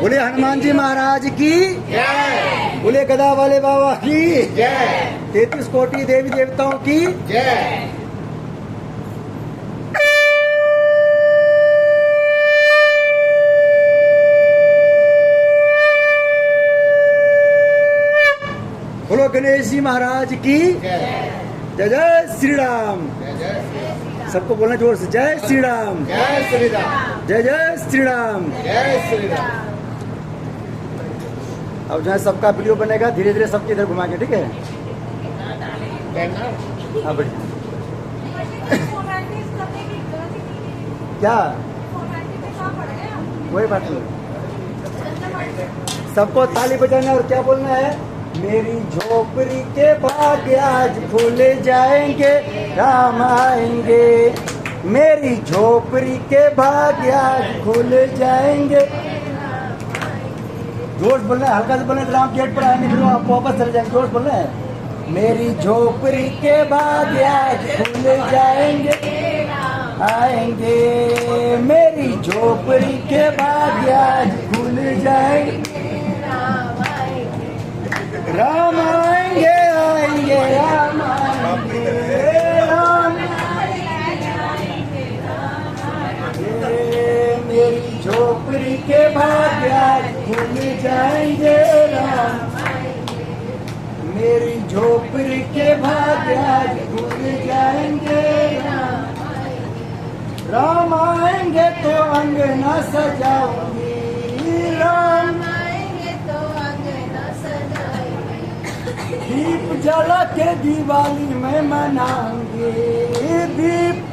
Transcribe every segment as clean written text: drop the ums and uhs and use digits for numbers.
बोले हनुमान जी महाराज की जय। बोले गदा वाले बाबा की जय। 33 कोटि देवी देवताओं की जय। बोलो गणेश जी महाराज की जय। जय जय श्री राम। सबको बोलना जोर से, जय श्री राम, जय श्री राम, जय जय श्री राम। जय श्री राम। अब जो है सबका वीडियो बनेगा, धीरे धीरे सबके इधर घुमा के, ठीक है। हाँ बढ़िया। क्या वही बात नहीं, सबको ताली बजाना और क्या बोलना है, मेरी झोपड़ी के भाग्य आज खुल जाएंगे, राम आएंगे। मेरी झोपड़ी के भाग्य आज खुल जाएंगे। जोश बोलना है, हल्का से बोलना है, राम गेट पर आए नहीं फिर आप वापस चले जाएंगे। जोश बोलना है, मेरी झोपड़ी के भाग्य आज खुल जाएंगे, आएंगे। मेरी झोपड़ी के भाग्य आज खुल जाएंगे, राम आएंगे, आएंगे, राम आएंगे, राम मेरी झोपड़ी के भाग्य आज खुल जाएंगे, राम मेरी झोपड़ी के भाग्य आज खुल जाएंगे, राम आएंगे तो अंगना सजाऊंगी, राम दीप जला के दिवाली में मनाऊंगी, दीप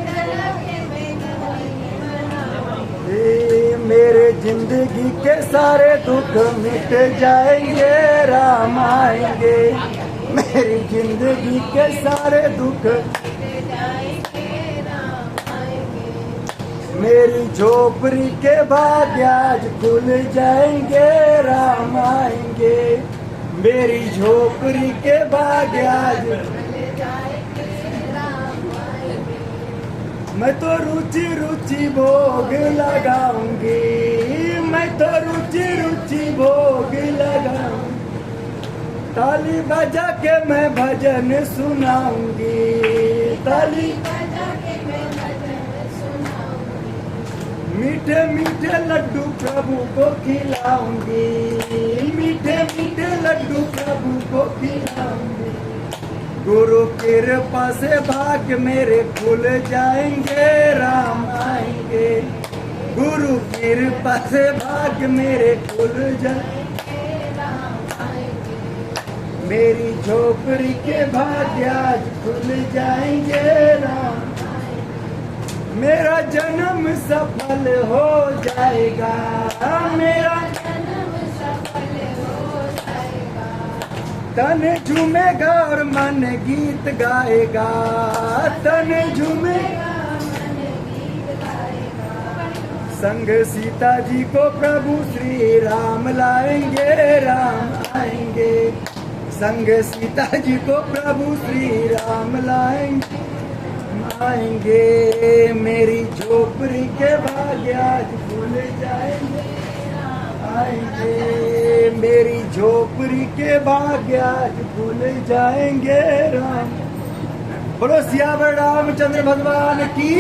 मेरे जिंदगी के सारे दुख मिट जाएंगे, राम आएंगे। मेरी जिंदगी के सारे दुख, मेरी झोपड़ी के भाग्य आज खुल जाएंगे, राम आएंगे। मेरी झोपड़ी के भाग्य आज, मैं तो रुचि रुचि भोग लगाऊंगी, मैं तो रुचि रुचि भोग लगाऊंगी। ताली बजा के मैं भजन सुनाऊंगी, ताली मीठे मीठे लड्डू प्रभु को खिलाऊंगी, मीठे मीठे लड्डू प्रभु को खिलाऊंगी। गुरु कृपा से भाग्य मेरे खुल जाएंगे, राम आएंगे। गुरु कृपा से भाग्य मेरे खुल जाएंगे, राम आएंगे। मेरी झोपड़ी के भाग्य आज खुल जाएंगे, राम मेरा जन्म सफल हो जाएगा, मेरा जन्म सफल हो जाएगा। तन झूमेगा और मन गीत गाएगा, तन झूमेगा मन गीत गाएगा। संग सीता जी को प्रभु श्री राम लाएंगे, राम आएंगे। संग सीता जी को प्रभु श्री राम लाएंगे, आएंगे। मेरी झोपड़ी के भाग्य आज खुल जाएंगे, आएंगे। मेरी झोपड़ी के भाग्य आज खुल जाएंगे, राम। बोलो सियावर रामचंद्र भगवान की,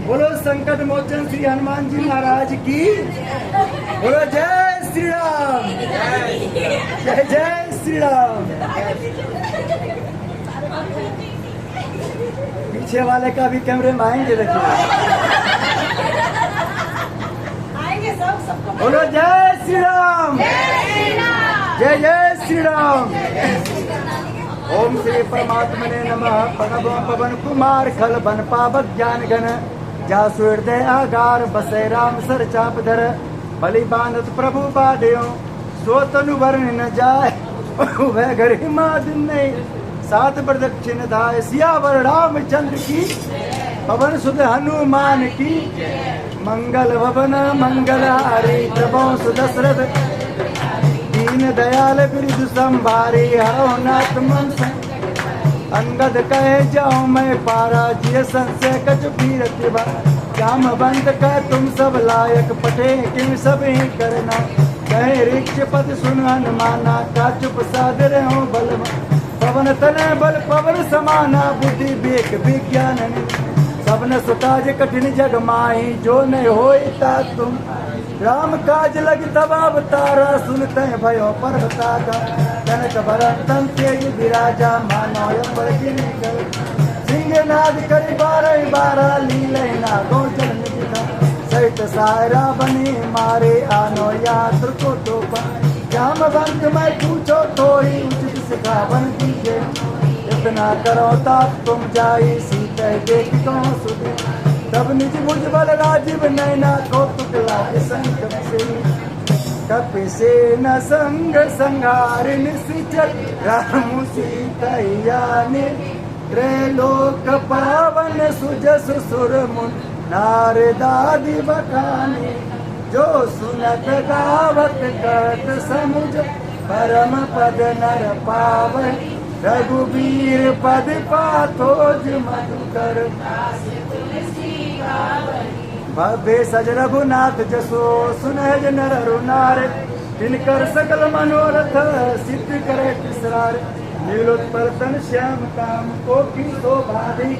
बोलो संकट मोचन श्री हनुमान जी महाराज की, बोलो जय श्री राम, जय जय श्री राम। पीछे वाले का भी कैमरे में आएंगे, देखिए। बोलो जय श्री राम, जय जय श्री राम। ओम श्री परमात्मने नमः। प्रणव पवन कुमार खल बन पावक ज्ञान गण, जासु हृदय आगार बसे राम सर चाप धर। बलि बानत प्रभु बाध्यो, सो तनु वर्ण न जाय, वह घर हिमाद नहीं। सात प्रदक्षिण धाय, सियावर रामचंद्र की, पवन सुत हनुमान की। मंगल भवन मंगलहारी, प्रभो सुदशरथ दीन दयाल बिरजु संभारी। हरो नाथ मन अंगद कहे जाऊं मैं पारा, जिय संशय कछ पीरति बारा। जामवंत का तुम सब लायक पटे किम सब ही करना कहे ऋक्ष पद सुन हनुमाना का चुप सादर हो बल पवन तने बल पवन समाना बुद्धि विवेक विज्ञान सबन सुताज कठिन जग माही जो नहीं होता तुम राम काज लग तब अवतारा सुनते भयो पर्वता का कनक भरतन तेज विराजा मानो सिंह नाद करी बारह बारह लीले ना गोचर निकटा सहित सायरा बने मारे आनो यात्र को तो जामवंत मैं पूछो तो ही उचित सिखावन दीजिए इतना करो ताप तुम जाई सीते देख कौन सुधे तब निज मुझ बल राजीव नैना को तुकला संकट से कप से न संग संहार निश्चल राम सीतैया ने त्रैलोक पावन सुजस सुर मुन नारदादि बखाने जो सुनत गावत कट समुझ परम पद नर पावन रघुबीर पद पाथोज मधुकर भव्य सज रघुनाथ जसो सुनहज नर रुनार तिनकर सकल मनोरथ सिद्ध करे तिसरार नीलोत्पल तन श्याम काम कोटि शोभा दी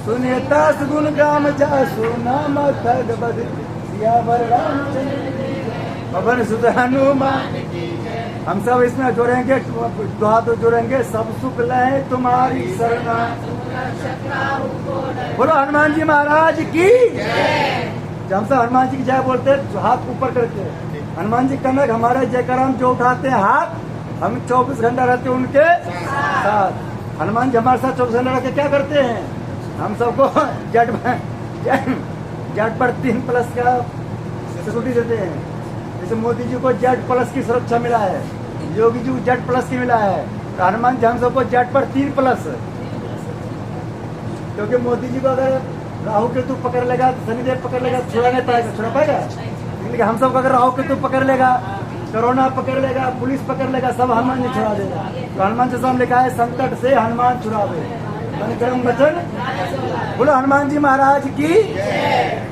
सुनेता गुण गाम जासु नाम खग बद सियावर रामचंद्र पवन सुत हनुमान हम सब इसमें जोड़ेंगे दुआ तो जोड़ेंगे सब सुख लय तुम्हारी शरणा बोलो हनुमान जी महाराज की जब हम सब हनुमान जी की जय बोलते हैं हाथ ऊपर करके हनुमान जी कनक हमारे जयकार हम जो उठाते हैं हाथ हम 24 घंटा रहते हैं उनके साथ हनुमान जी हमारे साथ 24 घंटा रहते क्या करते हैं हम सबको जेट पर 3+ का सिक्योरिटी देते हैं जैसे मोदी जी को जेट+ की सुरक्षा मिला है योगी जी को जेट+ की मिला है तो हनुमान जी हम सबको जेट पर 3+। क्योंकि मोदी जी को अगर राहु केतु पकड़ लेगा तो शनिदेव पकड़ लेगा तो छुड़ा नहीं पाएगा छुड़ा पाएगा लेकिन हम सबको अगर राहु केतु पकड़ लेगा कोरोना पकड़ लेगा पुलिस पकड़ लेगा सब हनुमान जी छुड़ा देगा तो हनुमान जी सामने लिखा है संकट से हनुमान छुड़ावे मनक्रम वचन बोलो हनुमान जी महाराज की।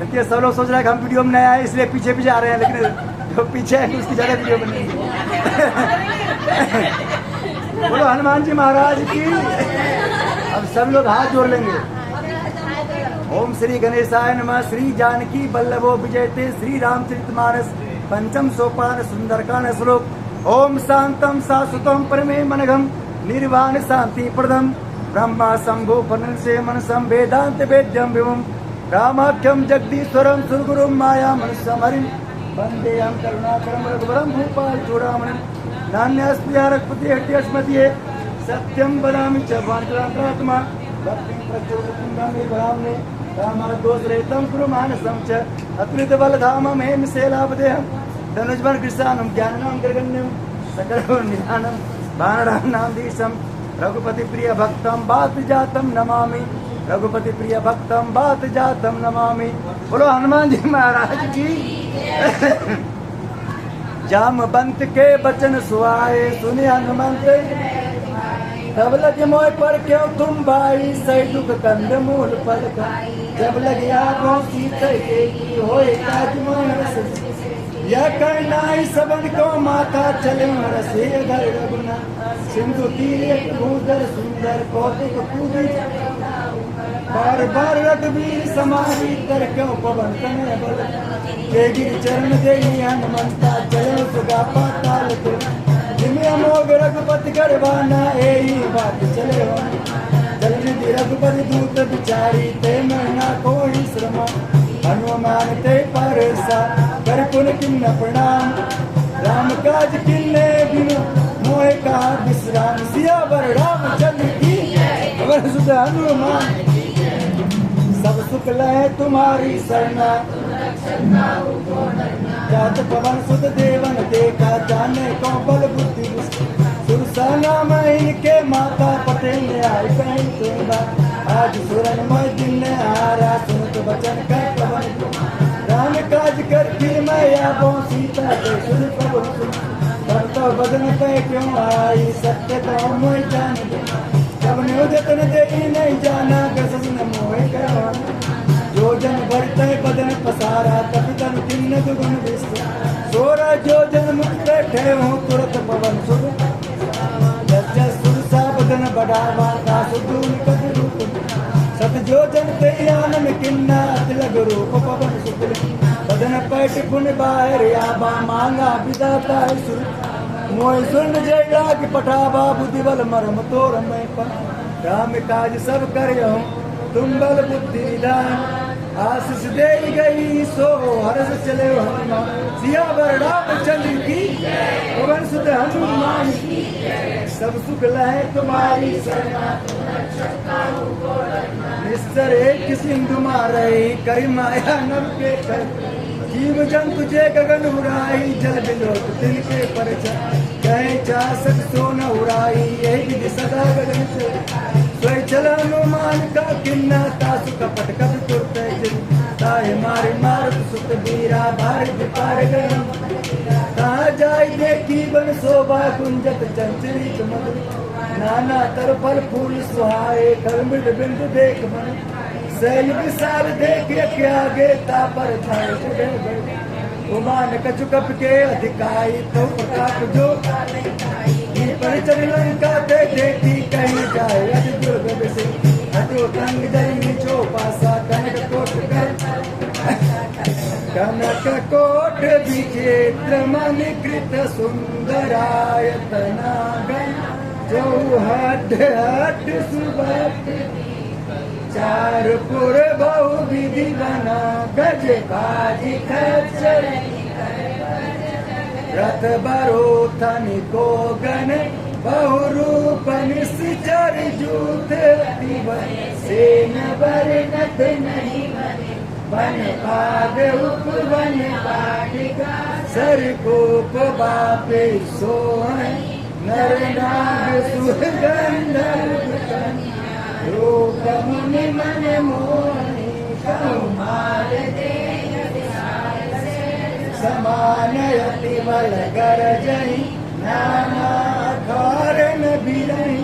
देखिए सब लोग सोच रहे हैं कि हम वीडियो में नए आए इसलिए पीछे पीछे आ रहे हैं लेकिन जो पीछे है उसकी ज्यादा वीडियो बनेगी। बोलो हनुमान जी महाराज की। अब सब लोग हाथ जोड़ लेंगे। ओम श्री गणेशाय नमः। श्री जानकी वल्लभो विजयते श्री रामचरितमानस पंचम सोपान सुंदरकांड श्लोक। ओम शांतम शाश्वतम परमे मनघम निर्वाण शांति प्रदम ब्रह्मा शंभु फनसे मनसम वेदांत वेद्यम विभुम रामाख्यम जगदीश्वरम सुरगुरुम माया मनुष्यम हरिम वंदे हम करुणाकरम रघुवरम भूपाल चूड़ामणिम नान्यस्त्रिया रघुपति हट्यस्मदीये सत्यम वदामि च वाञ्छान्तरात्मा भक्तिं प्रचोदयन्तं मे भरामि रामादोषरहितं कुरु मानसं च अतुलित बलधामं हेम शैलावदेहं धनुष्मान कृष्णानं ज्ञानं गर्गण्यं सकलं निधानं भानरां दीशं रघुपति प्रिय भक्तम बात जातम नमामि रघुपति प्रिय भक्तम बात जातम नमामि। बोलो हनुमान जी महाराज की। जामवंत के बचन सुहाए सुने हनुमंत तब लगे मोह पर क्यों तुम भाई सही दुख कंद मूल पल जब लगे आगो सीता की होए काज मन यह करनाई सबन को माता चले रसे घर रघुना सिंधु तीर भूधर सुंदर कौतुक पूरी बार बार रघुवीर समाधि कर क्यों पवन तनय बल के गिर चरण दे हनुमंता चलो सुगा पाताल को जिन्हें अमोघ रघुपति गढ़वाना यही बात चले जल्दी रघुपति दूत बिचारी ते महीना कोई श्रम हनुमान ते परसा कर पुन किन्न प्रणाम राम काज किन्ने बिनु मोह का विश्राम सियावर रामचंद्र की अवर सुध हनुमान सब सुख लय तुम्हारी शरणा जात पवन सुत देवन देखा जाने को बल बुद्धि सुरसाना महीन के माता पटेल ने आई बहन तेरा आज सुरन मय दिन ने हारा सुनत वचन कर पवन राम काज कर फिर मैं आबो सीता के सुन प्रभु तब तो बदन पे क्यों आई सत्य तो मोह जान जब ने जतन दे नहीं जाना कसम न मोह करवाना जो योजन भरत बदन पसारा तब तन किन्न दुगुन विस्त 16 योजन मुक्त ठेहूं तुरत पवन सुर जस सुरसा बदन बढ़ावा का सुदून कद रूप सत योजन ते आनन किन्ना तिलक रूप पवन सुर बदन पैठ पुन बाहर आबा मांगा विदाता सुर मोय सुन जय लाग पठावा बुद्धि बल मरम तोर मैं पर राम काज सब करियो तुम बल बुद्धि निधान आशीष दे गई सो हर्ष चले हनुमान सियावर रामचंद्र की पवन सुत हनुमान की सब सुख लहे तुम्हारी शरणा निस्तर एक सिंधु मारे करी माया नव के कर जीव जंतु जे गगन उड़ाई जल बिलोक तिनके परच कहे चासक सोन उड़ाई यही विधि सदा गगन स्वय चल हनुमान का किन्ना तासु कपट कप तुरते जिन ताहे मारे मारत सुत बीरा भारत पार गए कहाँ जाय देखी बन शोभा कुंजत चंचली चमक नाना तर फल फूल सुहाए करमिड बिंद देख मन सैल विशाल देख के आगे तापर थाए उमान कछु कप के अधिकाई तो प्रताप जो पर चल लंका ते देखी कहीं जाए अज दुर्ग से हटो तंग जरी जो पासा कनक कोट विचित्र मन कृत सुंदरायतना जो हट हट सुबह चार पुर बहु विधि बना गज बाजी खच्चर रथ बरो थनिको गण बहु रूप निश्चर जूथ सेन बर नथ नहीं वन भाग उपवन बाटिका सर कोप बापे सोहन नर नाग सुगंधर्व रूप मुनि मन मोहनी कौमार समान अति बल गरजई नाना कारण बिरही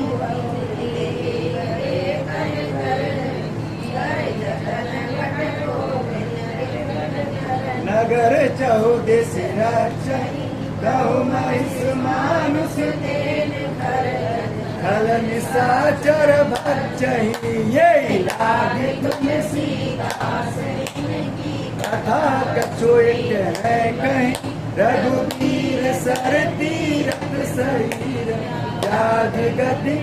नगर चौदिस रचई गौ महिष मानुष खल निशाचर भक्षहि ये लागे तुम्हें सीता कथा कछो एक है कहीं रघुवीर सर तीरथ शरीर जाग गति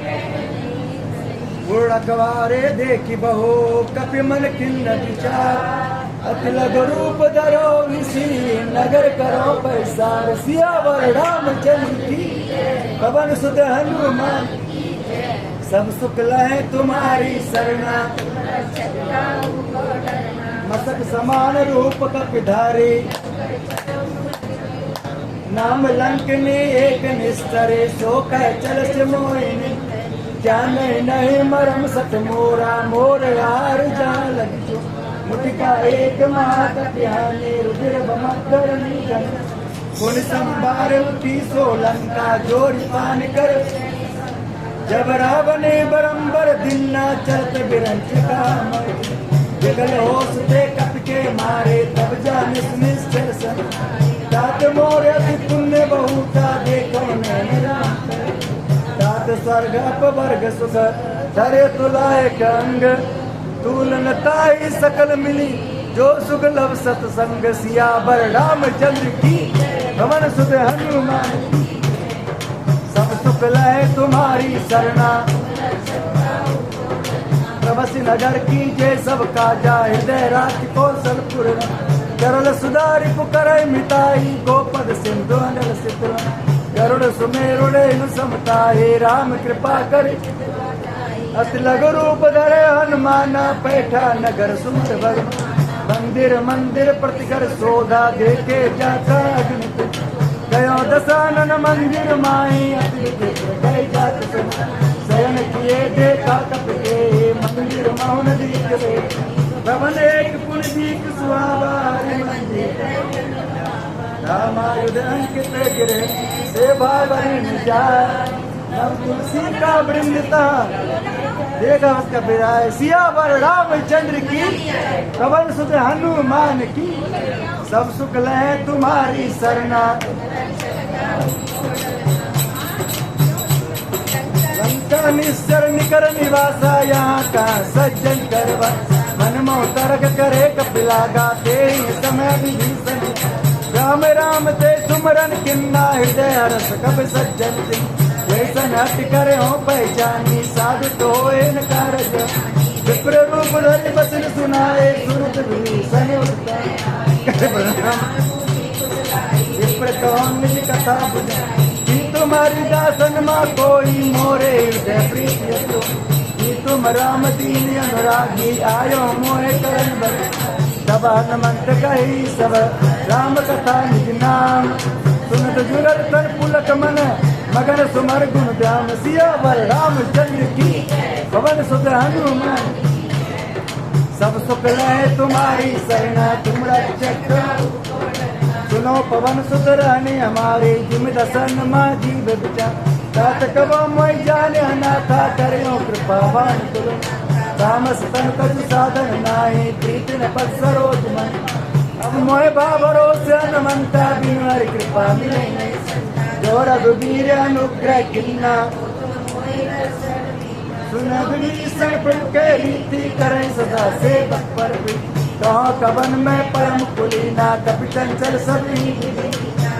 उड़कवारे देखी बहो कपि मन खिन्न विचार अति लघु रूप धरो ऋषि नगर करो पैसार सियावर रामचंद्र की पवन सुत हनुमान सब सुख लहे तुम्हारी शरणा मस्तक समान रूप कपिधारी नाम लंकनी एक निस्तरे सो कह चल से मोहिनी क्या नहीं मरम सत मोरा मोर यार जान लगी मुटिका एक मात प्याने रुधिर बमकर निगन पुन संभार उठी सो लंका जोड़ी पान कर जब रावणे बरंबर दिन्ना चलत बिरंच का जगल होश दे कप के मारे तब जान निश्चल सन तात मोर अति पुण्य बहुता देखो मेरा तात स्वर्ग अपवर्ग सुख धरे तुलाए कंग तूलन ताई सकल मिली जो सुख लव सत्संग सियावर रामचंद्र की पवन सुत हनुमान सब सुख लहे तुम्हारी शरणा प्रभसी नगर की जय सब काजा हृदय राज कौशलपुर करल सुधारि पुकर मिताई गोपद सिंधु अनल सिद्ध गरुड़ सुमेरुड़े समताहे राम कृपा कर अति लघु रूप धरे हनुमाना पैठा नगर सुमर भग मंदिर मंदिर प्रतिकर सोधा देखे जाता अग्नि गयो दशानन मंदिर माही अति गए जात शयन किए देखा कप के मंदिर मौन दीखे भवन एक पुन दीप सुहावा मंदिर रामायुध अंकित गिरे सेवा बन जाए तुलसी का वृंदता देखा उसका विराय सियावर रामचंद्र की पवन सुत हनुमान की सब सुख लय तुम्हारी सरना लंका निश्चर निकर निवासा यहाँ का सज्जन करवा मन मोह तर्क करे कपिला गाते समय विभीषण राम राम ते सुमरन किन्ना हृदय हरस कब सज्जन जैसन हट करे हो पहचानी साधु तो इन कारज विप्र रूप धरि बचन सुनाए सुरत विभीषण विप्र कौन निज कथा बुझा कि तुम्हारी दासन माँ कोई मोरे हृदय प्रीति तुम राम दीन अनुरागी आयो मोहे करण बर तब हनुमंत कही सब राम कथा निज नाम सुनत जुगल तन पुलक मन मगन सुमर गुण ध्यान सियावर रामचंद्र की पवन सुत हनुमान सब सुख लय तुम्हारी सरना तुम रक्षक सुनो पवन सुत रहने हमारे जिम दसन माँ जीव विचार तात कबो मोय जाने अनाथा करियो कृपावान करो तामस तन कछु साधन नाहि प्रीति न पद सरोज मन अब मोय भावरो से हनुमंता बिनु हरि कृपा मिले जो रघुवीर अनुग्रह किन्ना सुन विभीषण प्रभु के रीति करे सदा सेवक पर कहो कवन में परम कुलीना कपि चंचल सभी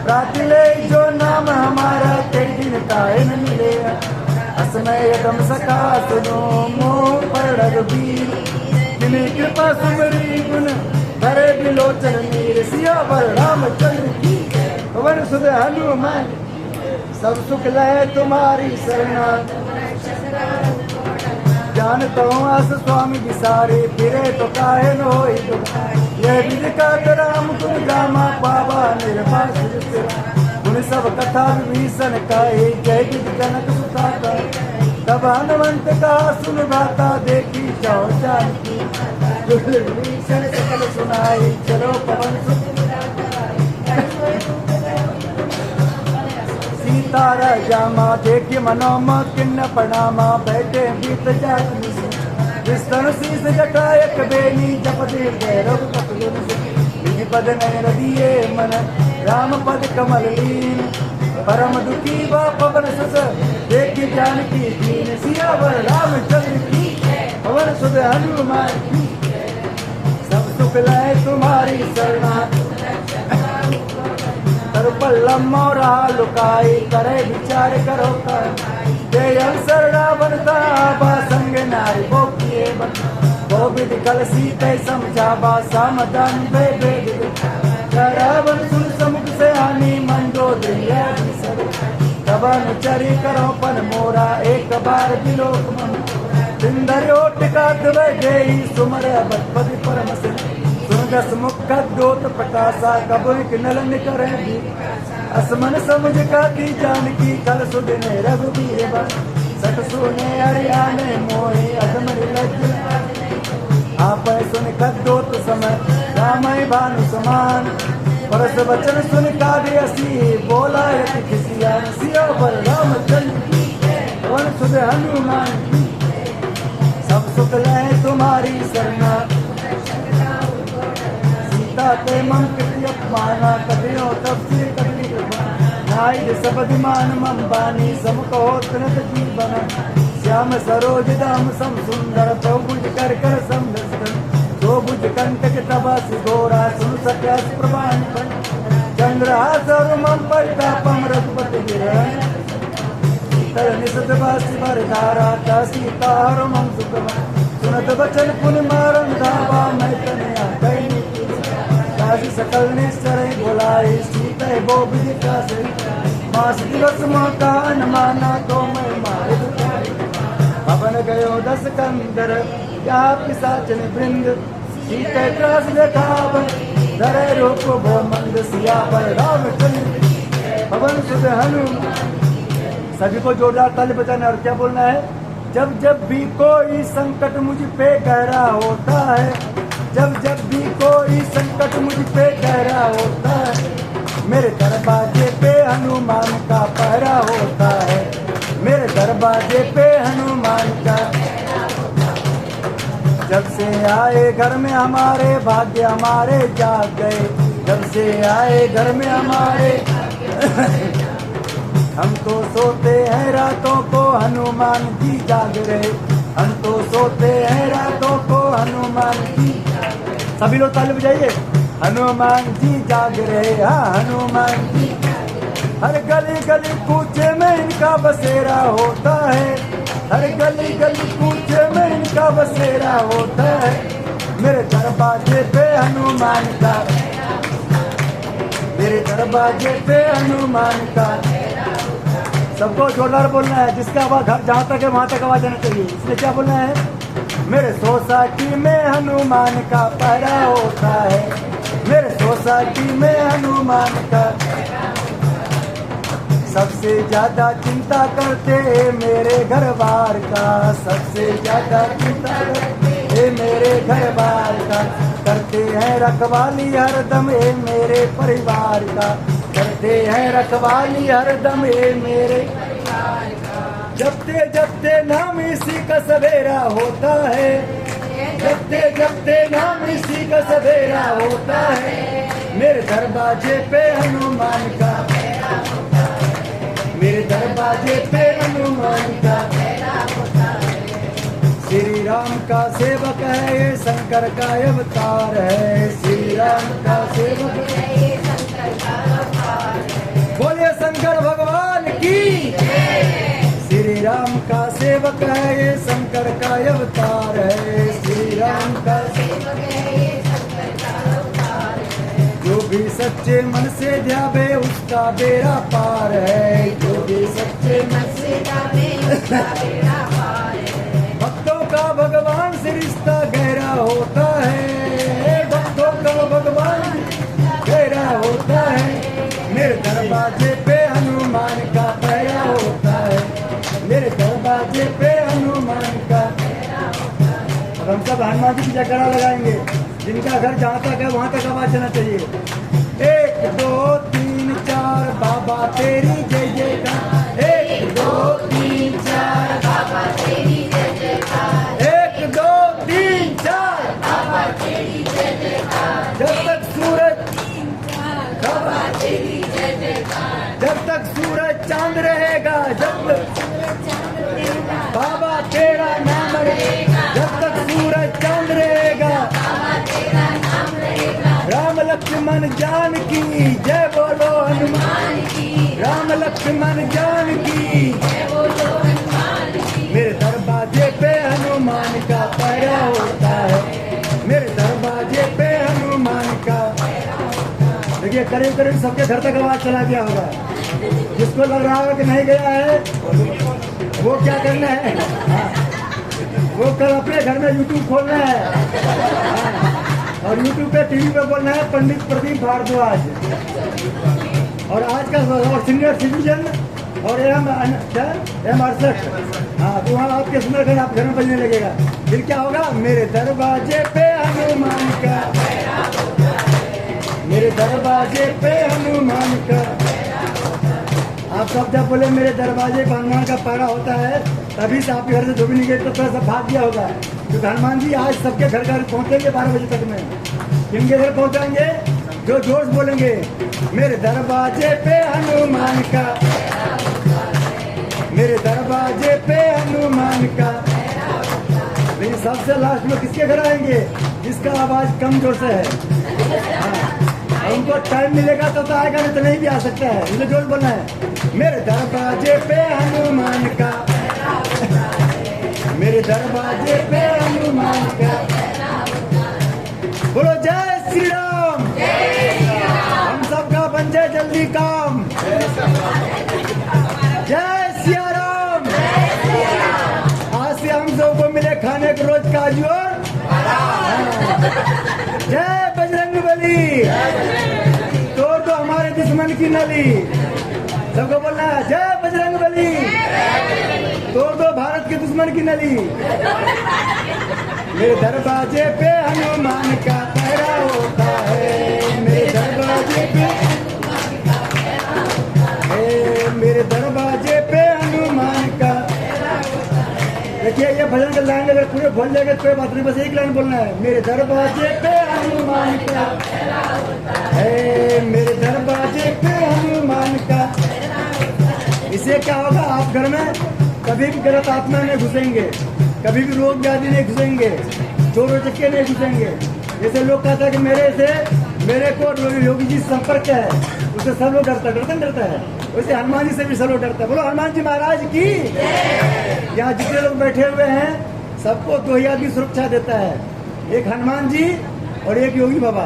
प्रातिले जो नाम हमारा कई दिन काहे न मिले असमय यदम सका सुनो मोह पर रघुवीर जिन्हें कृपा सुमरी गुण भरे बिलोचन मीर सियावर रामचंद्र की पवन सुत हनुमान सब सुख लय तुम्हारी सरना जानता हूँ आस स्वामी विसारे फिरे तो काहे न होई यह विध का राम गुण गामा पावा निर्वास गुण सब कथा विभीषण काहे जय विध जनक सुता का तब हनुमंत का सुन गाता देखी जाओ जानकी विभीषण सकल सुनाई चलो पवन सीता जामा देखी मनोमा किन्न प्रणामा बैठे बीत जात विस्तन शीस जटायक बेनी जप देव भैरव कपिल पद नयन दिए मन राम पद कमल लीन परम दुखी वा पवन सुत देखी जानकी दीन सियावर रामचंद्र की पवन सुत हनुमान की सब सुख लय तुम्हारी सरना पल्लम मोरा लुकाई करे विचार करो कर सरड़ा बनता बा संग नारी वो किए बन वो विधि कल सीते समझा बा सामदान बे रावण सुन समुख से हानि मंदो दिया तब अनुचरी करो पन मोरा एक बार बिलोक मन सिंदर टिका गई सुमर बदपति परम सिंह सुनगस मुख दोत प्रकाशा कब एक नलन करे भी असमन समुझ का दी जानकी कल सुदिने रघुवीर बन सट सुने हरियाणे मोहे अजमर लज्ज आप सुन कदोत समय रामय भानु समान परस वचन सुन काव्य असी बोला यति खिसिया सिया पर रामचंद्र की पवन सुत हनुमान की सब सुख लय तुम्हारी सरना ते मम कृति अपमाना कथियो तब से कथि नाई सबधिमान मम बानी समको तनत जीवन श्याम सरोज दाम सम सुंदर बहुभुज कर कर समदस्तन दो भुज कंटक तबा सिगोरा सुन सक्या प्रभान चंद्रहास और मम परितापम रघुपति गिरण शीतल निसत वासी भरधारा ता सीता और मम सुखम सुनत बचन पुन मारन धावा मैं तनया कैनी सकल निश्चर बोलाए सीता वो विदिता से मास दिवस मकान माना तो मैं मारे पवन गयो 10 कंदर क्या पिशाचन वृंद सीता त्रास देखाव धरे रूप भो मंद सिया पर रामचंद्र पवन सुत हनुमान सभी को जोरदार ताली बजाना और क्या बोलना है जब जब भी कोई संकट मुझ पे गहरा होता है जब जब भी कोई संकट मुझ पे गहरा होता है मेरे दरवाजे पे हनुमान का पहरा होता है मेरे दरवाजे पे हनुमान का जब से आए घर में हमारे भाग्य हमारे जाग गए, जब से आए घर में हमारे हम तो सोते हैं रातों को हनुमान जी जाग रहे, हम तो सोते हैं रातों को हनुमान जी। सभी लोग ताली बजाइए। हनुमान जी जाग रहे, हाँ हनुमान जी। हर गली गली कूचे में इनका बसेरा होता है, हर गली गली कूचे में इनका बसेरा होता है। मेरे दरवाजे पे हनुमान का, मेरे दरवाजे पे हनुमान का। सबको जोरदार बोलना है, जिसका आवाज घर जहाँ तक है वहाँ तक आवाज आना चाहिए। इसलिए क्या बोलना है? मेरे सोसाइटी में हनुमान का पहरा होता है, मेरे सोसाइटी में हनुमान का। सबसे ज्यादा चिंता करते हैं मेरे घर बार का, सबसे ज्यादा चिंता करते हैं मेरे घर बार का। करते हैं रखवाली हरदम ये मेरे परिवार का, करते हैं रखवाली हरदम ये मेरे। जपते जपते नाम इसी का सवेरा होता है, जपते जपते नाम इसी का सवेरा होता है। मेरे दरवाजे पे हनुमान का, मेरे दरवाजे पे हनुमान का। श्री राम का सेवक है ये शंकर का अवतार है, श्री राम का सेवक है ये शंकर का अवतार है। बोलिए शंकर भगवान की। श्री राम का सेवक है ये शंकर का अवतार है, श्री राम का सेवक है ये शंकर का अवतार है। जो भी सच्चे मन से ध्यावे उसका बेड़ा पार है, जो भी सच्चे मन से ध्यावे उसका बेड़ा पार है। भक्तों का भगवान से रिश्ता गहरा होता है, भक्तों का भगवान गहरा होता है। मेरे दरवाजे पे हनुमान का पहरा होता है, मेरे दरवाजे पे हनुमान का। और हम सब हनुमान जी की जयकारा लगाएंगे। जिनका घर जहाँ तक है वहाँ तक आवाज चलना चाहिए। 1 2 3 4 बाबा तेरी जय जयकार, 1 2 3 4 बाबा तेरी जय जयकार, 1 2 3 4 बाबा तेरी जय जयकार। जब तक सूरज बाबा तेरी जय जयकार, जब तक सूरज चांद रहेगा, जब तक बाबा तेरा नाम रहेगा, जब तक सूरज चांद रहेगा, बाबा तेरा नाम रहेगा। राम लक्ष्मण जानकी जय बोलो हनुमान की, राम लक्ष्मण जानकी जय बोलो हनुमान की। मेरे दरवाजे पे हनुमान का पहरा होता है, मेरे दरवाजे पे हनुमान का। देखिए करीब करीब सबके घर तक आवाज चला गया होगा। जिसको लग रहा होगा कि नहीं गया है वो क्या करना है, वो कल अपने घर में YouTube खोलना है, और YouTube पे टीवी पे बोलना है पंडित प्रदीप भारद्वाज। और आज का और सीनियर सिटीजन और एम 68, हाँ तो वहाँ आपके सुंदरखंड आप घर में बजने लगेगा। फिर क्या होगा? मेरे दरवाजे पे हनुमान का, मेरे दरवाजे पे हनुमान का। आप सब जब बोले मेरे दरवाजे पर हनुमान का पहरा होता है, तभी से आपके घर से जो भी निकले तो थोड़ा सा भाग गया होगा। क्योंकि हनुमान जी आज सबके घर घर पहुँचेंगे 12 बजे तक में। किनके घर पहुँचाएंगे? जो जोर से बोलेंगे मेरे दरवाजे पे हनुमान का, मेरे दरवाजे पे हनुमान का। लेकिन सबसे लास्ट में किसके घर आएंगे? जिसका आवाज कम जोर से है। हाँ, उनको टाइम मिलेगा तो आएगा, नहीं तो नहीं भी आ सकता है। इसलिए जोर बोलना है मेरे दरवाजे पे हनुमान का, मेरे दरवाजे पे हनुमान का। बोलो जय श्री राम, हम सबका बन जाए जल्दी काम। जय सिया राम। आज से हम सबको मिले खाने को रोज काजू और जय बजरंग बली। तोड़ दो हमारे दुश्मन की नली। सबको बोलना है जय बजरंग बली। तोड़ दो भारत के दुश्मन की नली। मेरे दरवाजे पे हनुमान का पहरा होता है, मेरे दरवाजे पे, मेरे दरवाजे पे हनुमान का। देखिए ये भजन के लाइन अगर पूरे बोल जाएगा कोई बात नहीं, बस एक लाइन बोलना है, मेरे दरवाजे पे हनुमान का है, मेरे दरवाजे पे हनुमान का। इससे क्या होगा, आप घर में कभी भी गलत आत्मा नहीं घुसेंगे, कभी भी रोग व्याधि नहीं घुसेंगे, चोर चक्के नहीं घुसेंगे। जैसे लोग कहते हैं कि मेरे को योगी जी संपर्क है, उससे सब लोग डरता है, वैसे हनुमान जी से भी सब लोग डरता है। बोलो हनुमान जी महाराज की। यहाँ जितने लोग बैठे हुए हैं सबको 2 ही आदमी सुरक्षा देता है, एक हनुमान जी और एक योगी बाबा।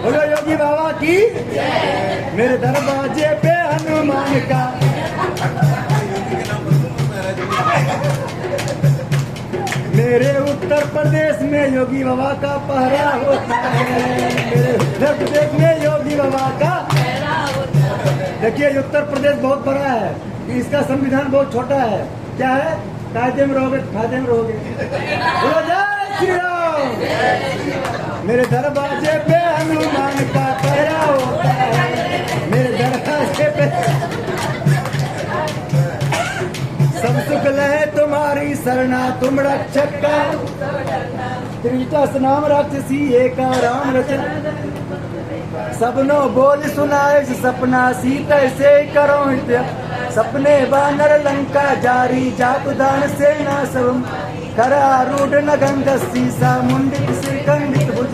बोलो योगी बाबा की। मेरे दरवाजे पे हनुमान का, मेरे उत्तर प्रदेश में योगी बाबा का पहरा होता है, मेरे उत्तर प्रदेश में योगी बाबा का। देखिए उत्तर प्रदेश बहुत बड़ा है, इसका संविधान बहुत छोटा है। क्या है, कायदे में रहोगे फायदे में रहोगे। बोलो जय श्री राम। मेरे दरवाजे पे हनुमान का पहरा होता है, मेरे दरवाजे पे सब सुख लहे तुम्हारी सरना, तुम रक्षक का। त्रिजटा नाम राक्षसी एक राम रचन, सबनो बोल सुनाए सपना, सीता से करो हित्य। सपने बानर लंका जारी, जातुदान सेना सब। करारूढ़ नगंग सीसा, मुंडित श्रीखंडित भुज।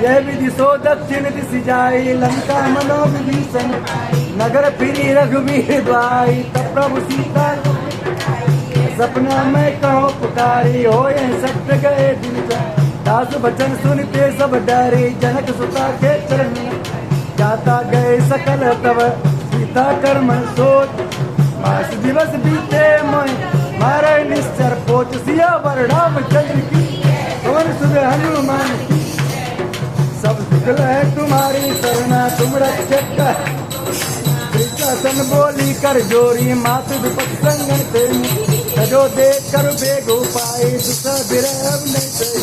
यह विधि सो दक्षिण दिश जाई, लंका मनोविभीषण। नगर फिरी रघुवीर द्वाई, तब प्रभु सीता। सपना में कहो पुकारी, हो सत्य गए दिल। दास वचन सुनते सब डरे, जनक सुता के चरण। जाता गए सकल तब सीता कर्म सोच। मास दिवस बीते मारे निश्चर पोच। सियावर रामचंद्र की, पवन सुध हनुमान की। सब शुक्ल है तुम्हारी सरना, तुम रक्षक का। कृष्ण बोली कर जोरी, मातु विपत संगन प्रेमी। सजो देख कर बेगो पाए, दुसा बिरह नहीं सही।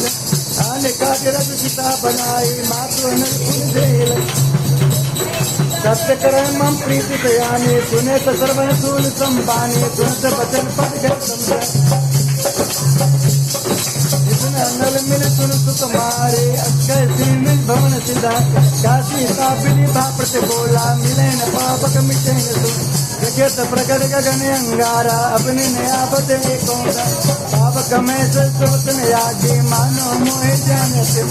आने का रघु सीता बनाई, मातु अनल देल। सत्य कर्म प्रीति दयाने, सुने तो सर्वन सूल संबाने। सुनत बचन पद गए समझ, नल मिल सुन तुम्हारे। अक्षय मिल भवन सिद्धा, काशी काबिली भाप्रत बोला। मिले न पापक मिटे न सुन, जगत प्रगट गगन अंगारा। अपने नया बदे कौन पापक में सवतन यागे, मानो मोहे जाने से।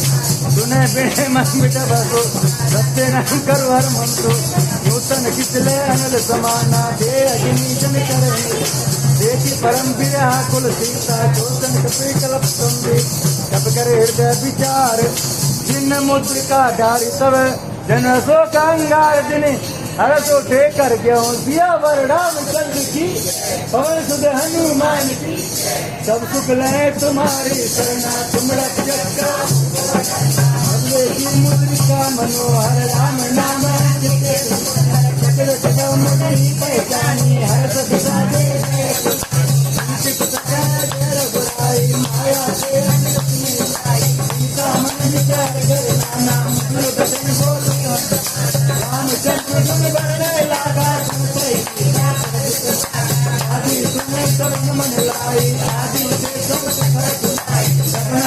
सुने बिने मन बिट बसो, सत्य न करो हर मन तो। नूतन किचले अनल समाना, दे अग्नि जन करे। देखी परम विरहा कुल सीता, चोदन कपे कलप संदे। कप करे हृदय विचार, जिन मुद्रिका डारी। तब जन सो कंगार दिने, हर सो ठेकर गयो। सियावर रामचंद्र की, पवन सुध हनुमान की। सब सुख लहे तुम्हारी सरना, तुम रक्षक का। मुद्रिका मनोहर, राम नाम सकल जगह मुद्री पहचानी। हर सदा बुराई माया से सीता मन विचार कर नाना। बचन बोलो रामचंद्र गुण बरने लागा। आदि सुने करुण मन लाई, आदि से सब सुख सपना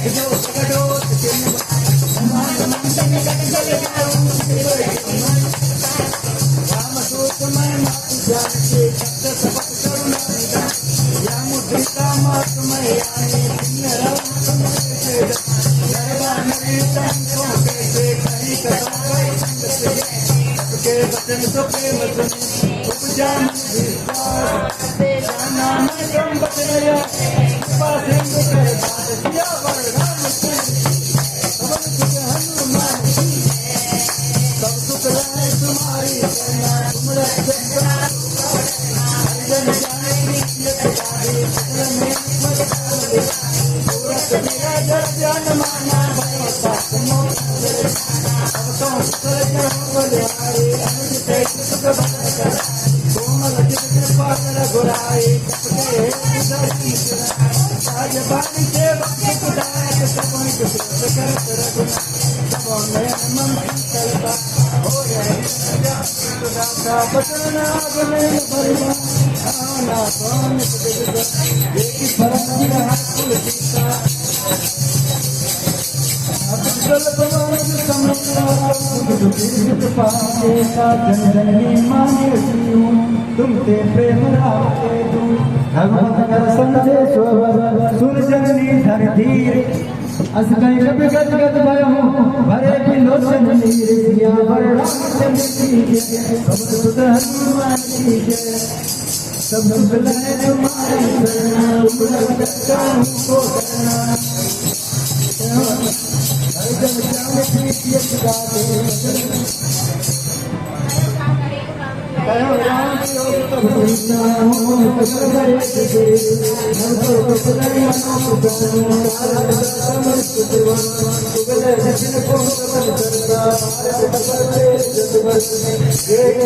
जो पकड़ो राम दूत मैं मातु जान के, सपत करुणा निदान। या मुद्रिका मात में आए, के वचन तो प्रेम सुने, उपजा विश्वास। नाम ब्रह्म बचनया, सिंधु कर बात। सियावर रामचंद्र, पवन सुध हनुमान की। सब सुख लहे तुम्हारी सरना, तुम रक्षक का। हरिजन जाने नित्य तुम्हारे, सकल में मत सूरत मेरा जल जान माना। भयता तुमो अब तो कर बलिहारे, अनुज सुख बन। कोमल चित कृपा कर घुराए, कपटे राजबानी के वक्त कुदाय। सपन कर रघुना, सब नयन मन करता। हो रहे बचन नाग में भरवा। आना कौन देखी परम रहा कुल सीता अब्दुल भगवान समझ पाए का जननी माने तुमसे प्रेम राखे भगवत कर संदेश सुन जननी धर धीर अस कहीं कभी गद गद भयो भरे बिलोचन नीर सिया भर रामचंद्र की जय कबल सुध हनुमान की जय सब बुलाए तुम्हारी शरणा उमर करता हमको करना हर जन जाने प्रीति गाते कहो राम योग तब कृष्ण हो करे से मन को कसलाई मनो को समस्त देवा सुगले जन को समझ करता भारत बदले जगत एक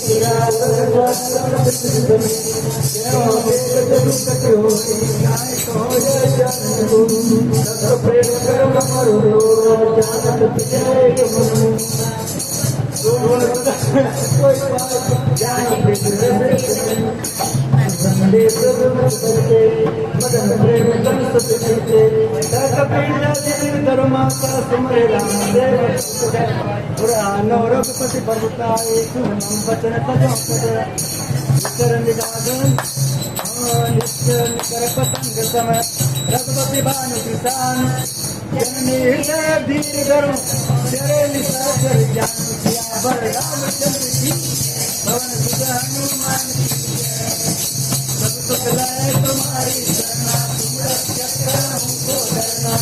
तेरा सर्वस्व समझ केहो देव कटो न्याय को जन को सत प्रेम कर्म करो जानत विजय मनु कोई ज्ञान संदेश मदन प्रेम कंस पिते कपिल धर्मा का सुमरे रामदेव पुरानो रघुपति पर्वताए सुनम वचन तजो कर निदान नित्य निकर पतंग समय रघुपति भानु किसान जननी हृदय धीर धर्म तेरे निशाचर ज्ञान किया बर रामचंद्र की पवन सुध हनुमान की सब सुख लाए तुम्हारी शरणा तुम रक्षा हमको डरना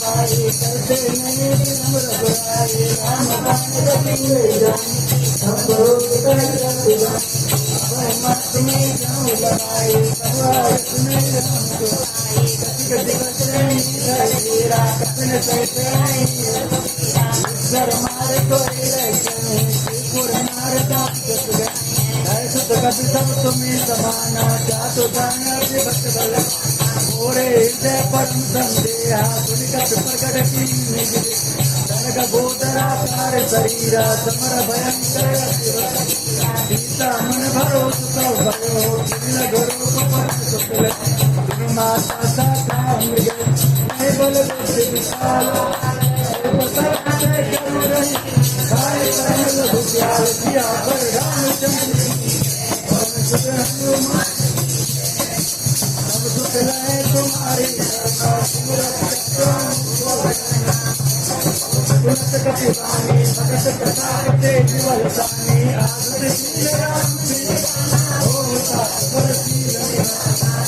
भाई करते नहीं हम रघुराए राम नाम रघुले जान हमको कर मत में जाऊं लगाए सवार सुने हमको कति कति तेरा कपन सहित सर मारे कोई रहे पुर मार दास सुत कभी सब तुम्हें समाना जातो दाना से भक्त बल मोरे हृदय परम संदेहा सुनिकट प्रकट की निज तनक गोदरा कार शरीरा समर भयंकर सीता मन भरो सुख भयो दिल गुरु को पर सुखल तुम माता साता मृग मैं बल विशाल पसर से करो रही काय करल भुजाल किया पर रामचंद्र सुध हनुमान सब सुख लाए तुम्हारी पुनत कपिवानी भगत प्रतापते जीवन सानी आदत शील राम होता परशील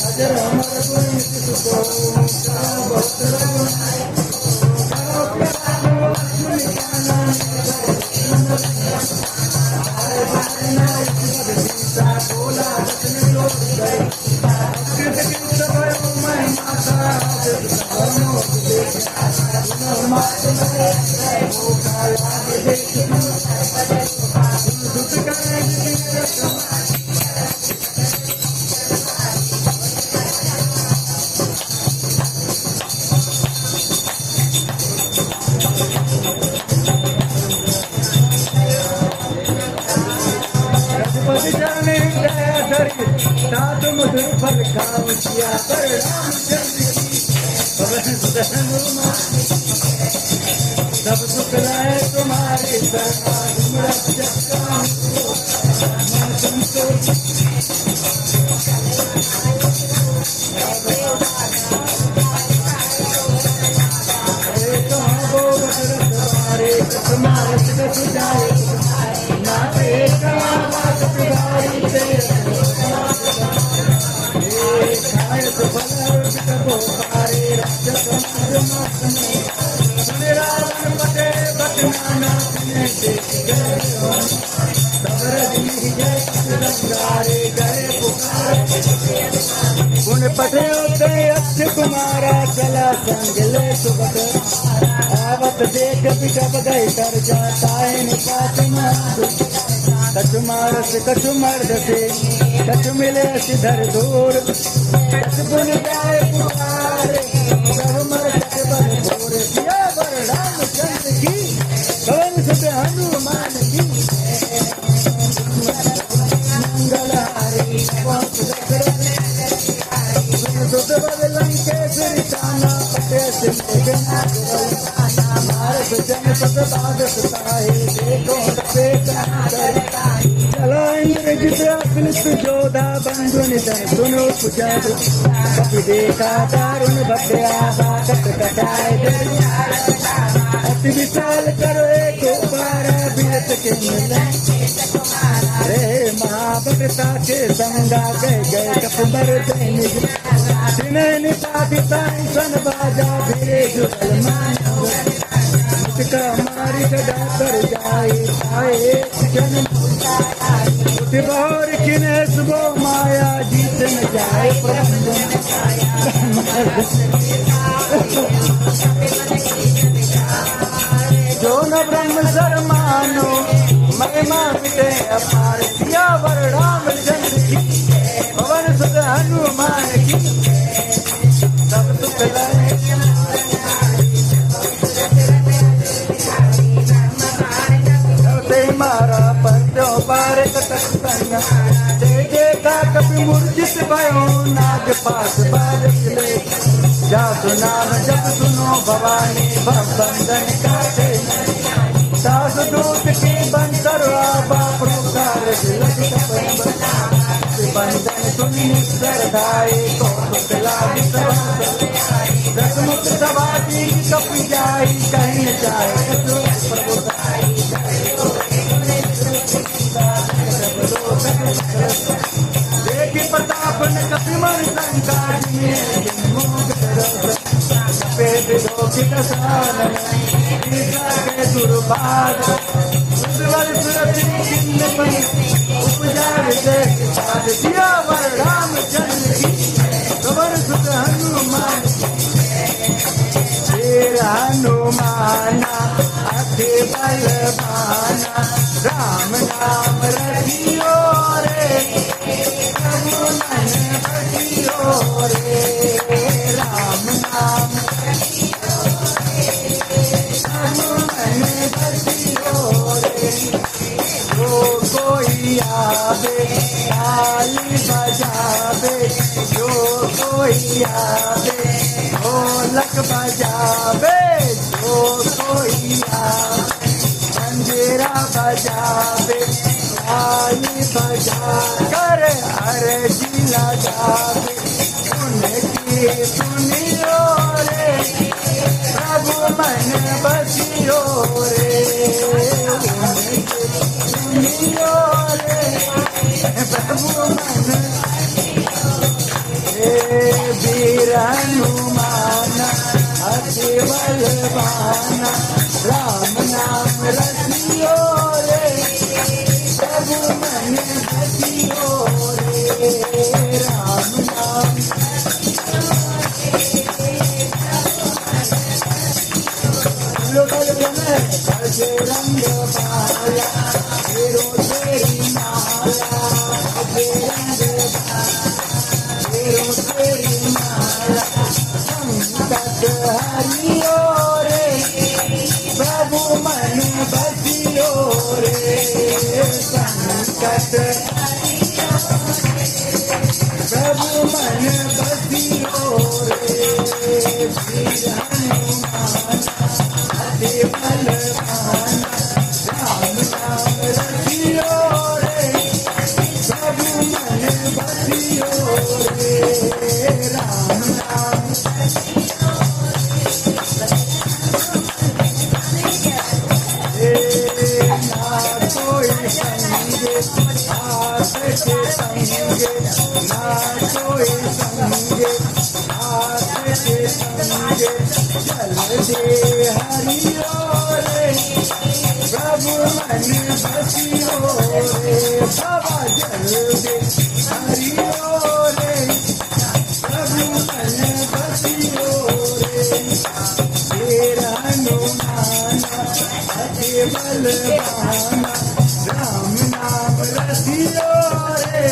अजर अमर गुण नित्य सुखो करो बहुत रघुनाय करो प्यारो लक्ष्मण ज्ञाना बोला वचन लोक गए कृत कृत भयो मैं माता धर्मो मात वो काया देख दुख करे जाने सात मधुर फल खाओ किया पर रामचंद्र की पवन सुध हनुमान सब सुख लाए तुम्हारे शरणा तुम रक्षक मन संतोष तुम्हारे तुम्हारे सुजाए ना एक बात तुम्हारी खायत फल को पारे रक्षक सुने रावण पटे बटनाना सुने सबर दी जय रंगारे गए पुकार गुण पटे होते अक्षय कुमारा चला संग ले सुबह आवत देख पिटप गए कर जाता है निपात कछु मारस कछु मर्द से कछु मिले सिधर दूर कछु गुन गाय पुकारे सब मर्द बन भोर किया बर रामचंद्र की पवन सुध हनुमान की सतबाद सुताए देखो चला इंद्रजित अखिलित जोधा बंधु निधन सुनो पुजाद कपि देखा दारुण भद्रा बागत कटाए अति विशाल करो एक पार बिरत के मिलन रे महाभगता के संगा गए गए कपबर दैनिक जिन्हें निपातिता सन बाजा भिरे जुगल मानव मुझका मारी गदा कर जाए आए जन्म उठबौर किने सुबो माया जीत न जाए जो न ब्रह्म सर मानो महिमा मिटे अपार दिया वर रामचंद्र की पवन सुत हनुमान की सब सुख लाए मारा पंचो पार कटकना जय का कभी मूर्छित भयो नाग पास बाजत ले जा सुनाम जब सुनो भवानी बंधन काटे सास दूत की बंसरवा बाप पुकार बंधन सुनी श्रद्धाए को रसमुख सवादी कप जाई कहीं जाए देखी प्रताप न कपिमन संकार के दुर्भाग उपजा दिया वर रामचंद्र की कबर सुत हनुमान शेर हनुमाना अति बलवाना राम नाम रखियो रे प्रभु मन बसियो रे राम नाम प्रभु मन बसियो रे जो कोई आवे ताली बजावे जो कोई आवे ढोलक बजावे जो कोई आवे मंजीरा बजावे ताली बजा कर अर्जी लगावे उनकी सुनियो रे प्रभु मन बसियो रे उनकी सुनियो रे प्रभु मन वीर हनुमान अति बलवाना राम नाम रखियो रे प्रभु मन बसियो रे राम नाम रंग पाला तेरो तेरी माला रंग तेरो तेरी माला संकट हरियो रे प्रभु मन बसियो रे संकट प्रभु मन बसियो रे वीर हनुमान अति बलवान राम नाम रखियो रे प्रभु मन बसियो रे राम नाम ना कोई संगे आस के संगे ना कोई संगे आस के संगे चल दे हरियो रे प्रभु मन बसियो रे बाबा जल दे हरियो रे प्रभु मन बसियो रे वीर हनुमान अति बलवाना राम नाम रखियो रे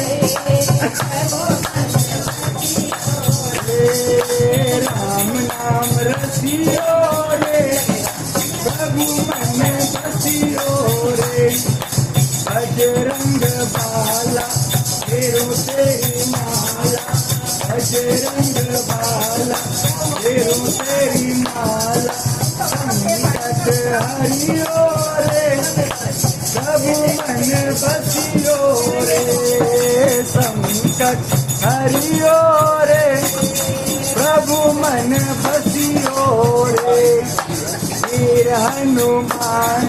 राम नाम रखियो रे प्रभु मन बसियो रे बजरंग बाला तेरो तेरी माला बजरंग बाला तेरो तेरी माला संकट हरि हरियो रे प्रभु मन बसियो रे संकट हरियो रे प्रभु मन बसियो रे वीर हनुमान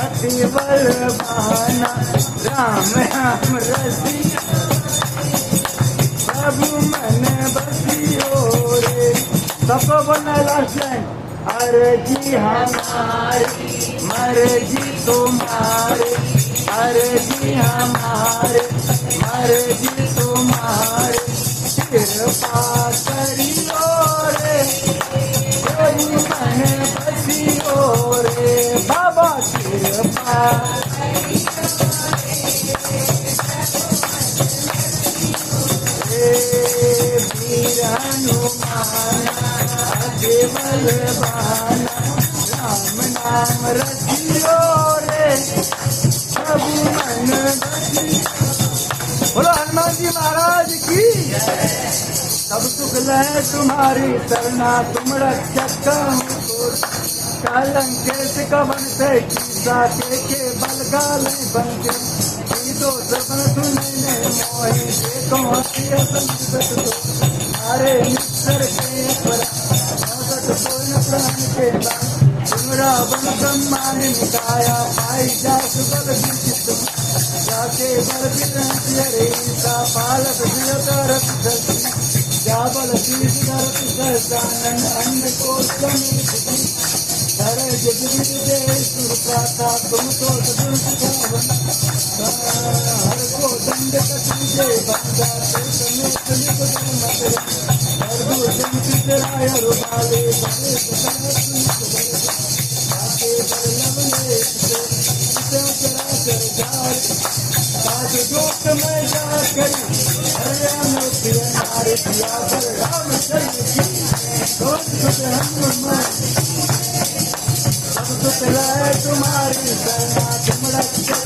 अति बलवाना राम राम रसिया प्रभु मन बसियो रे। सबको बोलना है लास्ट लाइन, अर्जी हमारी मर्जी तुम्हारी, अर्जी हमारी मर्जी तुम्हारी, कृपा करियो रे प्रभु मन बसियो रे बाबा कृपा वीर हनुमान बलवान राम नाम रसियो रे प्रभु मन बसियो। बोलो हनुमान जी महाराज की। सब सुख लय तुम्हारी सरना तुम रक्षक कहो कलंक कवन से कीसा के बल गाल बनके दो सबन सुनने मोहि देखो हसिया संकट दो अरे निस्तर के पर औसत पूर्ण प्राण के तुमरा बन सम्मान निकाया भाई जास बल विचित जाके बल बिरंत रे सा पालक दिलतर जाबल शीश धरत सहजानन अंड को समीप हर जगत दे सुरता तुम तो सदुर सुखावन हर को दंड कटुजे बंदा समेत निपटन मत हर को जंत तेराय रुमाले बले सदा सुन आके बलवले से चरा जार आज जोत में जा करी हरियाणा के नारे पिया पर रामचंद्र की दोस्त हनुमान सुख लाए तुम्हारी सरना तुम रक्षक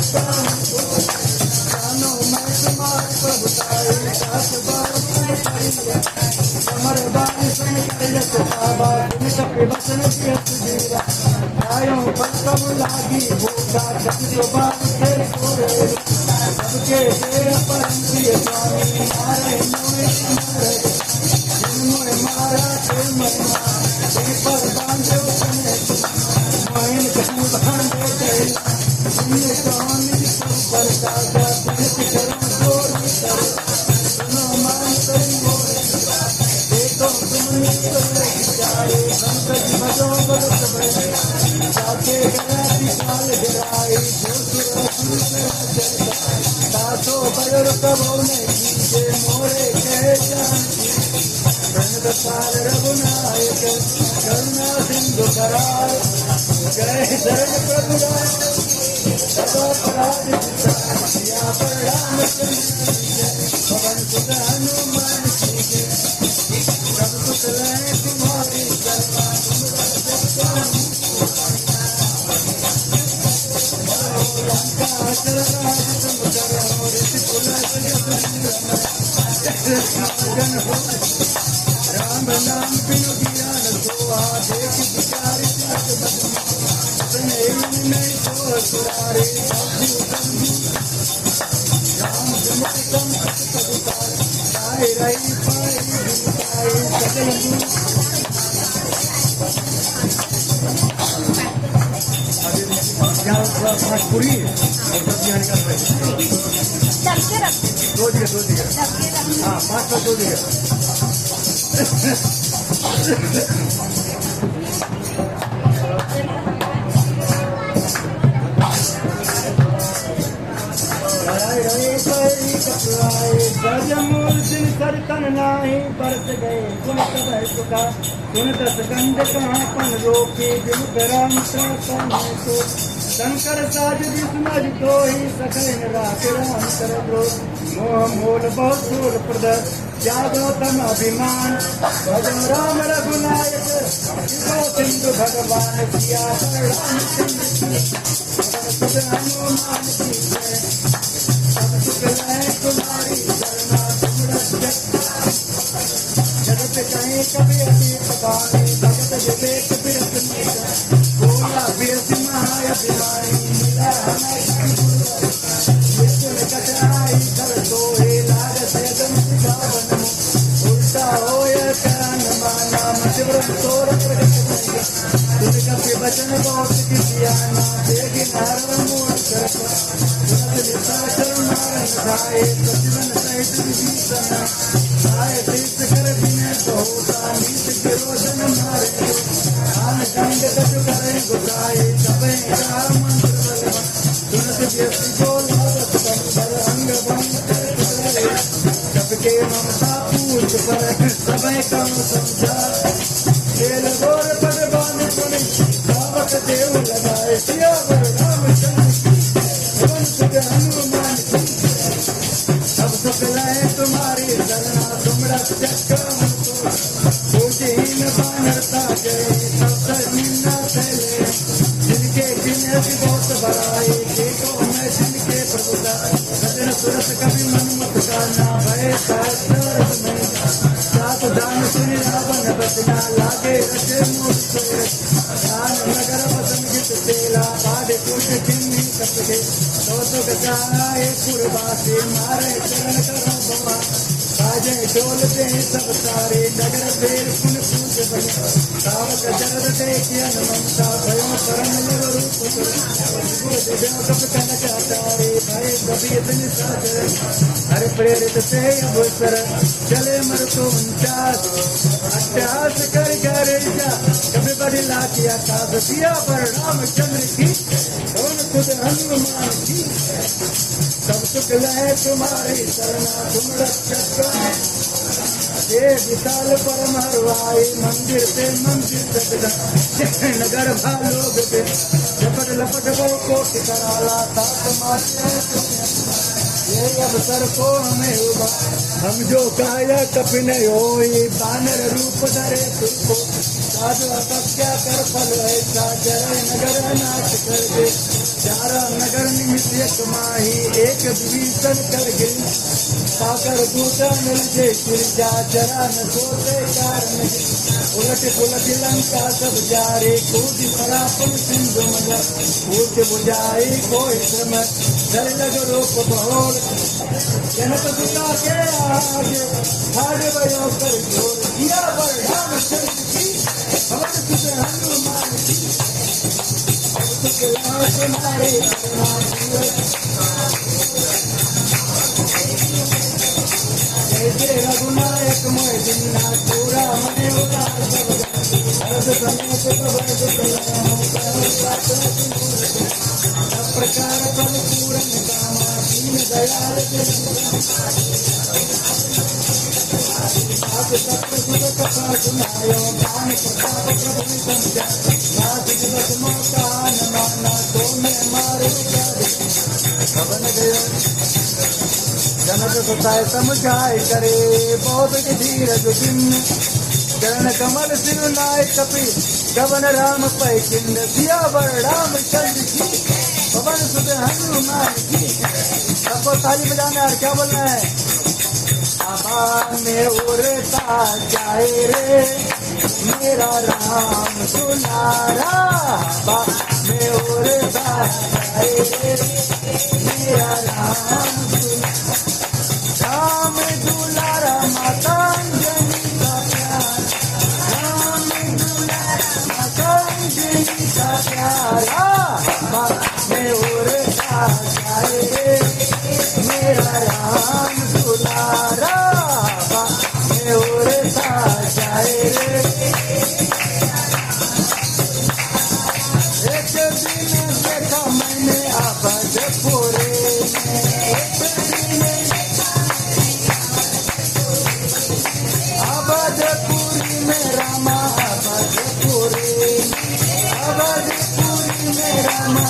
जानो मैं तुम्हारी प्रभुताई सास बार कमर बानी सुन यश बाबा तुम सबके वचन दियत जीरा आयो पर कब लागी भूखा जब बात के तोरे सबके दे परम प्रिय स्वामी मारे मोहे मोहे मारा के महिमा पर बांधो मोहिन कहूँ बांधे गए सुनिए कहानी पर दादा तुझे करूँ जोर कर सुनो मान करी मोरे देखो तुम जाए संकट मजो बरस बड़े जाके गया विशाल गिराए सासो बयर कबो ने कीजे मोरे कह जानती प्रणत रघुनायक करुणा सिंधु करार जय शरण प्रभु सदा पराज या पर रामचंद्र पवन सुत हनुमान सब कुछ रहे तुम्हारी शरणा तुम रक्षक लंका चरण तुम करो ऋषि जन हो राम नाम बिनु ज्ञान सोआ देख विचार नहीं तो सुरारे राम जन्म पाए रही पाए सकल पूरी दो दिए हाँ 5 दो दिए गजमूर्ति सरतन नाही बरस गए सुनत भय सुखा सुनत सकंद कहाँ पन रोके विमुख राम तो शंकर साज विष्णु तो ही सकल राख राम कर लो मोह मोल बहुत सूर प्रद जादो तम अभिमान भजन राम रघुनायक शिवो सिंधु भगवान सिया हनुमान की जय सब सुख लय तुम्हारी शरणा तुम रक्षक जगत कहीं कभी अति पकाने भगत विवेक बिरत बोला बिरसिम्हा बीमारी मिला हमें मृत्यु में कठिनाई कर तो हे लाग से गम सिखावन उल्टा हो ये कान माना मजबूर तोर प्रगट नहीं तुझका के वचन बहुत किया ना देगी नारव मोर कर तुझे लिखा कर मारन जाए प्रतिवन सहित विभीषण आए तीर्थ कर बिने तो होता नीत के रोशन मारे आन गंग कट करे गुसाए तबे का मंत्र बलवा तुरंत व्यक्ति को लागत बल अंग बंग कर तुझे जब के ममता पूछ पर तबे कम समझा खेल गोर पर बांध पुनि कावक देव लगाए सिया वर रामचंद्र की वंश के हनुमान की सब सुख लाए तुम्हारी शरणा तुम रक्षक पूजहीन बानरता जय सब निन्ना फैले जिनके जिन्हें बहुत बड़ाई के को मैं जिनके प्रभुता सजन सुरत कभी मन मत गाना भय सहस्र में सात दान सुनि रावण बचना लागे रचे मूर्ख दान नगर वतन गित तेला पादे कुश किन्नी कपके तो गजाए पुरवासी मारे चरण करो बवा बाजे डोलते सब सारे नगर देर पुन पूज बने सावक जरद देखिए ममता भयो परम लिव रूप देव कप कनक अटारे भय कबीर निसाचर हर प्रेरित से अवसर चले मर तो 49 अट्ठास कर करे जा कभी बड़ी लाखिया का दिया पर रामचंद्र की कौन खुद हनुमान की सब सुख लहे तुम्हारी शरणा तुम रक्षक ये विशाल परम हरवाई मंदिर से मंदिर तक नगर भालोग के झपट लपट बल को ठिकाना ताप माते ये अवसर को हमें हुआ हम जो काया कपिन होई बानर रूप धरे तुझको साधु अपत्या कर फल ऐसा जरे नगर नाश कर दे चारा नगर निमित्त एक माही एक विभीषण कर गिरी पाकर दूसरा मिल जे गिरजा जरा न सोते कारण उलट पुलट लंका सब जारे कूद परापन सिंधु मगर कूद बुझाई कोई श्रम डर लग रूप बहोर जनक सुता के आगे हारे भयो कर जोर दिया वर रामचंद्र की भवन सुत हनुमान की सुख लाए तुम्हारे जैसे रघुनायक मोय जिन्ना पूरा मने उदार सब हरद समेत प्रभु सब प्रकार फल पूरन कामा दीन दयाल आप सत्य सुख कथा सुनायो ज्ञान प्रताप प्रभु समझा नाथ दिवस मौका न माना तो मैं मारे भवन गयो जनक सुताय समझाए करे बहुत धीरज दिन चरण कमल सिर नाय कपि गवन राम पै किंद सियावर रामचंद्र की पवन सुत हनुमान की सबको ताली बजाना है क्या बोलना है आबाद में उड़ता जाए रे मेरा राम दुलारा आबाद में उड़ता जाए रे मेरा राम दुलारा माता अंजनी का प्यार राम दुलारा माता अंजनी का प्यारा आबाद में उड़ता जाए रे मेरा राम दुलारा में उड़ता जाए रे एक दिन देखा मैंने अवधपुरे में अवधपुरी में रामा अवधपुरी में रामा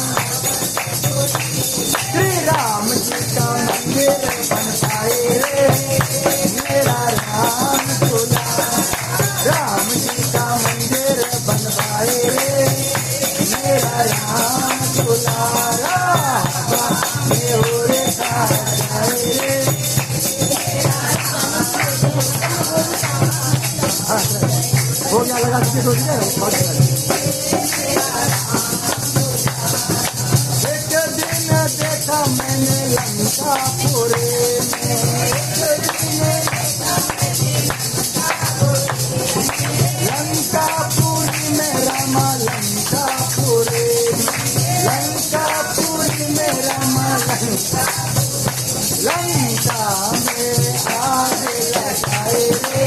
श्री राम जी का मंदिर बनवाए रे मेरा राम दुलारा राम जी का मंदिर बनवाए रे मेरा राम दुलारा में उड़ता जाए रे हो गया लगा दीजिए मैंने लंकापुरी में, लंकापुरी में रामा लंकापुरी में, लंकापुरी में रामा लंका में आग लगाए रे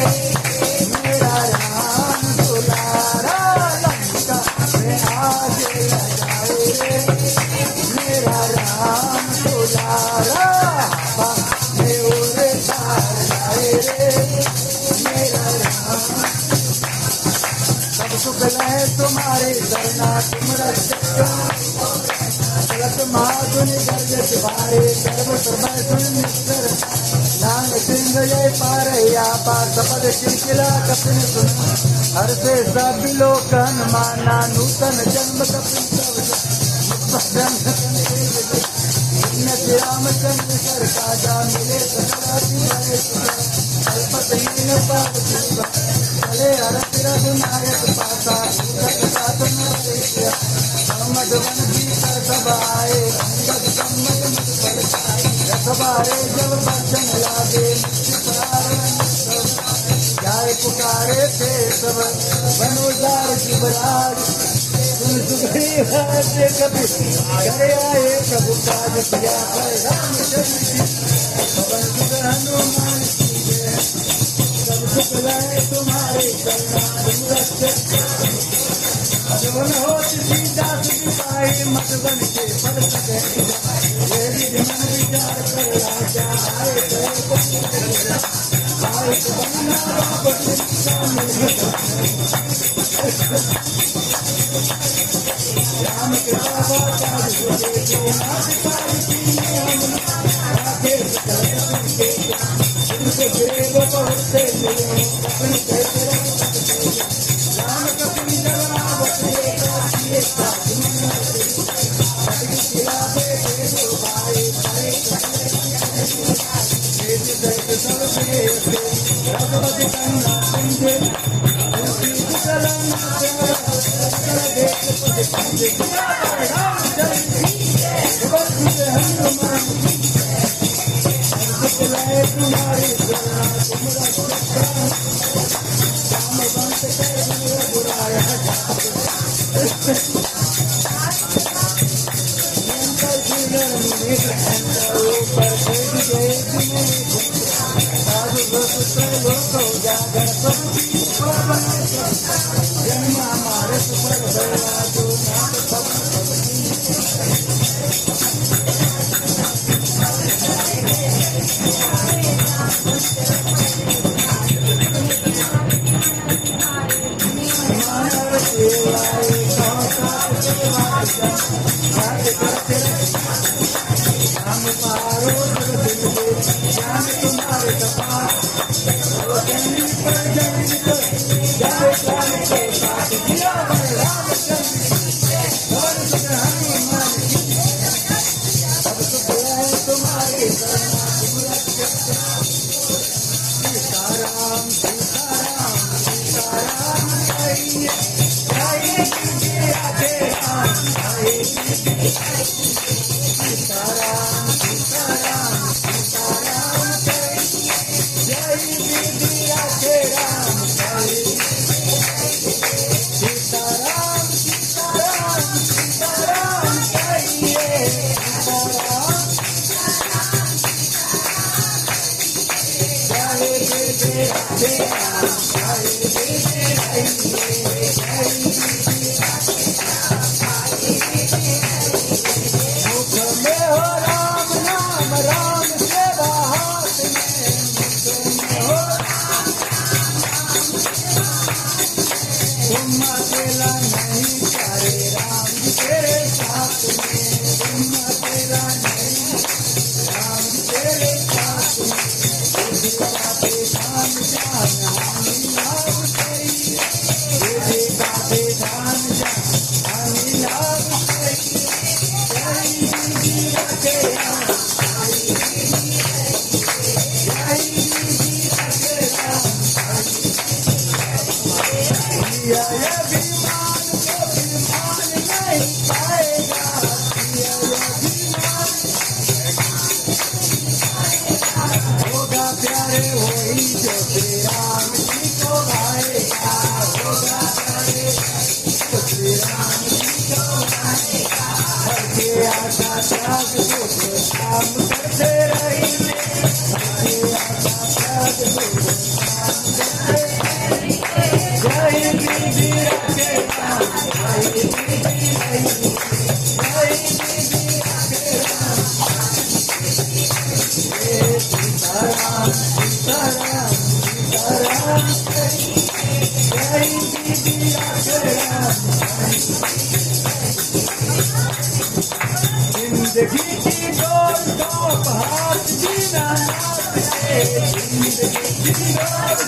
मेरा राम दुलारा, लंका में आग लगाए रे मेरा राम दुलारा, में उड़े तार जाए रे मेरा राम। सब सुख लय तुम्हारे करना तुम रक्षक, चलत महाधुनि गर्ज तुम्हारे सर्व सर्व सुन निस्तर, नांग सिंह जय पारया पार सपद शिशिला कपिन सुन, हर से सब लोकन माना नूतन जन्म कपिन सब रामचंद्र सर काजा मिले अल्पहीन पाप चले हरत रघुनायक पासा मधुवन जी कर सब आए अंगद सम्मत रखबारे जब बचन लागे जाए पुकारे थे सब बनोदार शिवराज, सुन सुग्रीव से कभी करे आए प्रभु काज किया है रामचंद्र जी पवन सुत हनुमान जी जय, सब सुख लय तुम्हारे करना तुम रक्षक, जवन हो सीता सुखी पाए मत बन के पद सके, ये विधि मन विचार कर राजा आए आए तो बनना राम के बाबा काज देखो नाथ काज कीने हम आगे के उनके देव बहुत से मिले अपने कहते राम कपिन जगरावत देखा किए साथ में कभी खिलाफे देखो भाई भाई देश देश सब से रघुपति कन्ना सिंधे जन्म हमारे सुपर भैया जो Radhe के आशा त्याग सुख काम करते रहिए, के आशा त्याग सुख काम करते रहिए। जय बीबी राधे राम, जय बीबी रही, जय बीबी राधे राम, जय सीताराम सीताराम सीताराम, जय बीबी राधे राम। जिंदगी की डोर को हाथ जीना नाथ है, जिंदगी की डोर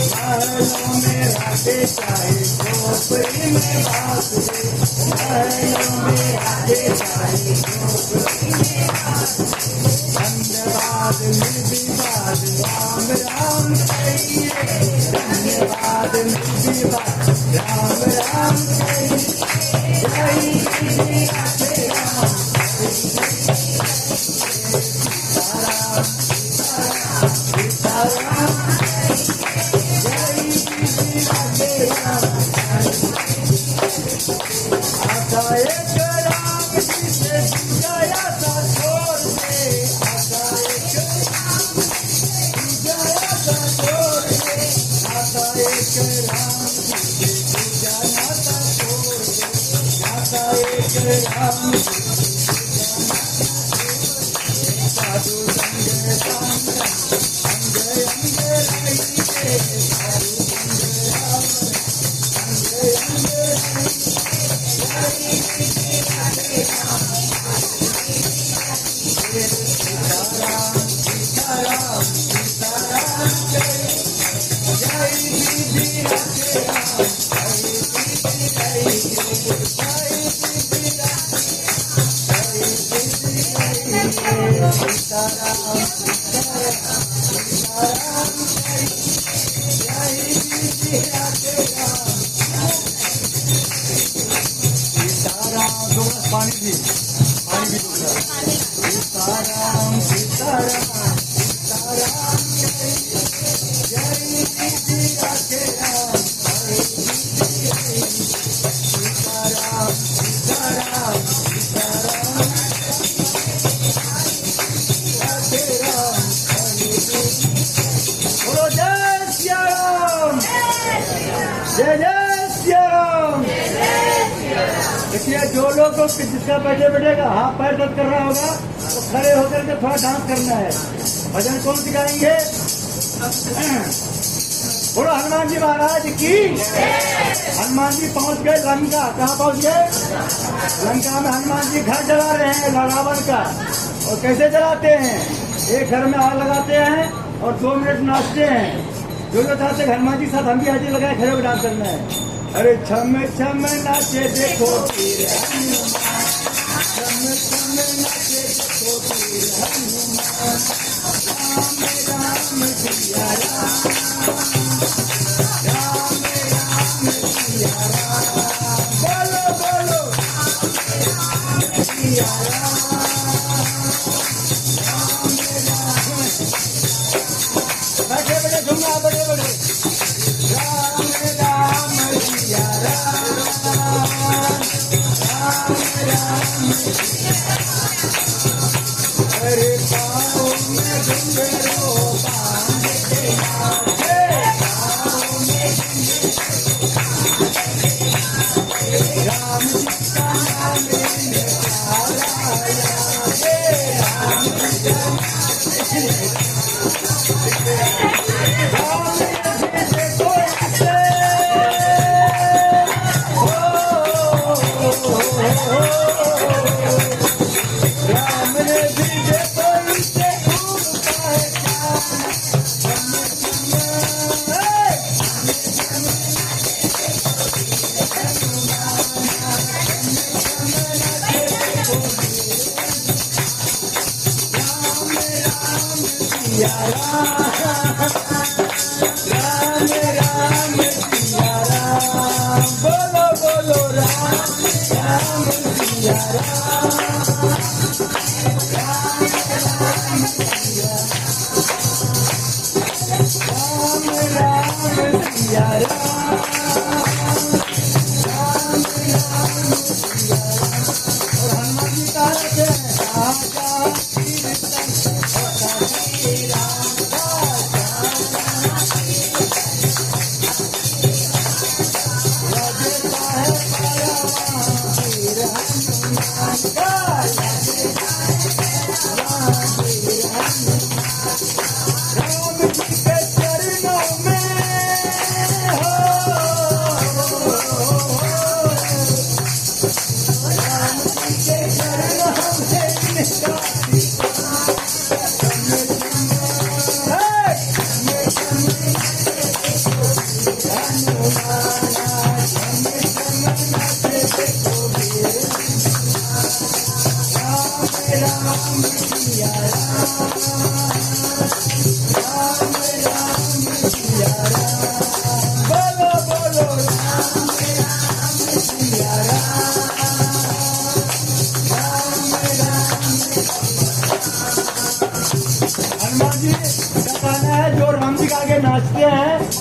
महलों में राधे चाहे खोपड़ी में बात दे, महलों में राधे चाहे खोपड़ी में बात दे। धन्यवाद निर्विवाद राम राम कहिए, धन्यवाद निर्विवाद राम राम कहिए। जय बीबी राधे राम, सीताराम सीताराम सीताराम, जय बीबी राधे राम। आशा एक राम जी से गया था छोड़ दे, आशा एक राम गया था छोड़ दे, आशा एक राम जी से जाना था छोड़ दे, आशा एक राम साधु संग राम अंग अंग रहिए, साधु संग राम अंग अंग रहिए। जय बीबी राधे राम, सीताराम सीताराम सीताराम जय, जय बीबी राधे राम, जय बीबी रही, जय बीबी राधे, जय बीबी रही, सीताराम सीताराम सीताराम जय, जय बीबी राधे राम। सीताराम दो गिलास पानी भी दूसरा, सीताराम सीताराम सीताराम जय, जय बीबी राधे राम, जय बीबी रही, सीताराम सीताराम सीताराम राधे राम, जय बीबी। बोलो जय सिया राम, जय जय सिया राम। देखिए जो लोग को जिसका बैठे बैठेगा हाथ पैर दर्द कर रहा होगा तो खड़े होकर के थोड़ा डांस करना है। भजन कौन सिखाएंगे? बोलो हनुमान जी महाराज की। हनुमान जी पहुंच गए लंका। कहाँ पहुंच गए? लंका में हनुमान जी घर जला रहे हैं रावण का। और कैसे जलाते हैं? एक घर में आग लगाते हैं और 2 मिनट नाचते हैं। जो जो चाहते हैं हनुमान जी के साथ हम भी हाजिर लगाए खड़े होकर डांस करना है। अरे छम छम नाचे देखो पीर हनुमान, छम छम नाचे देखो पीर हनुमान, राम राम सिया राम, राम राम सिया राम, बोलो बोलो सिया राम, राम राम। बैठे बैठे झूमना बड़े बड़े, राम राम सिया राम, राम राम। अरे पाँव में घुंघरू बांध के नाचे, पाँव में राम जी का नाम लेने प्यारा यादे, राम जी का राम जी देखो ऐसे, राम ने भी देखो इसे खूब पहचान, छम छम सिया राम, राम राम सिया राम, बोलो बोलो राम राम सिया राम, राम राम सिया राम, राम राम सिया राम, राम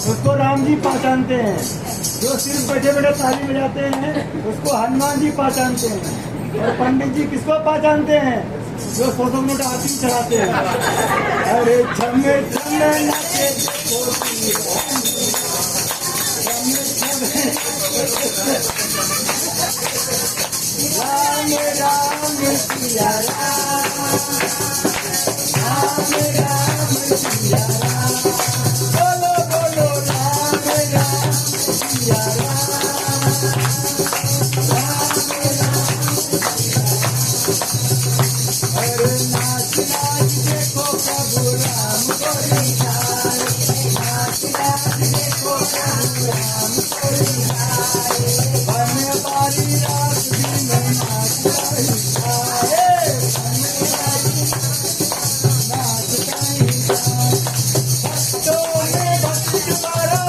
उसको राम जी पहचानते हैं। जो सिर्फ बैठे बैठे ताली बजाते हैं उसको हनुमान जी पहचानते हैं। और पंडित जी किसको पहचानते हैं? जो 100 नोट आरती चढ़ाते हैं। अरे छमे छमे नाचे राम राम सिया राम, राम राम सिया राम, बोलो बोलो राम राम सिया राम, अरे नाच नाच देखो प्रभु राम को निहार, नाच नाच देखो प्रभु राम को निहार, बनवारी रात दिन नाचता हिसारे, नाचता हिसारे, भक्तों में भक्त बड़ा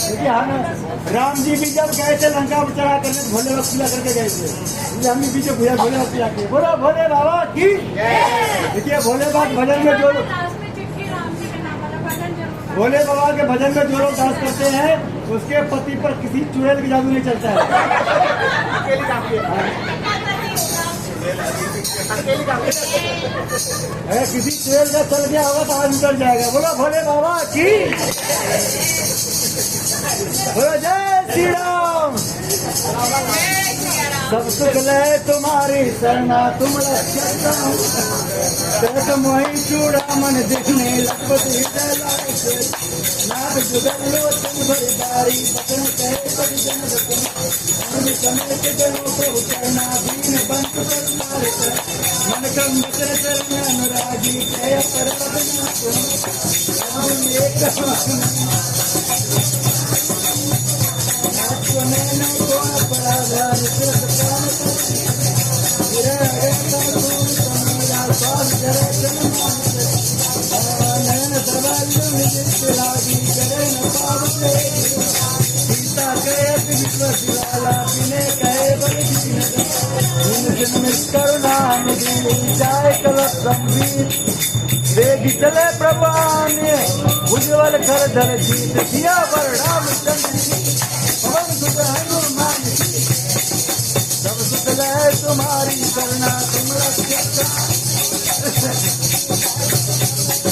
देखिए हम राम जी भी जब गए थे लंका पर चढ़ा करने भोले बाबा पूजा करके गए थे, हम भी बीच भैया भोले बाबा पूजा किए। बोलो भोले बाबा की। देखिए भोले बाबा के भजन में जो भोले बाबा के भजन में जो लोग डांस करते हैं उसके पति पर किसी चुड़ैल की जादू नहीं चलता है। किसी चुड़ैल का चल गया होगा तो आज उतर जाएगा। बोलो भोले बाबा की। बोलो जय श्री राम। सब सुख ले तुम्हारी शरणा तुम रक्षक मोहि चूड़ा मन दिखने लखपति नाथ जुगलो तुम भरदारी बचन कहे परिजन समेत जनो प्रभु करना दीन बंधु करनार मन कम बचन चरण अनुरागी कह पर एक सीता कहत विश्वशिवाला बिने कहे बल करुणा जाय कल संबीत देवी चले प्रभान्य उज्ज्वल कर धर जीत दिया वर रामचंद्र पवन सुत हनुमान सब सुख ले तुम्हारी शरणा तुम रक्षक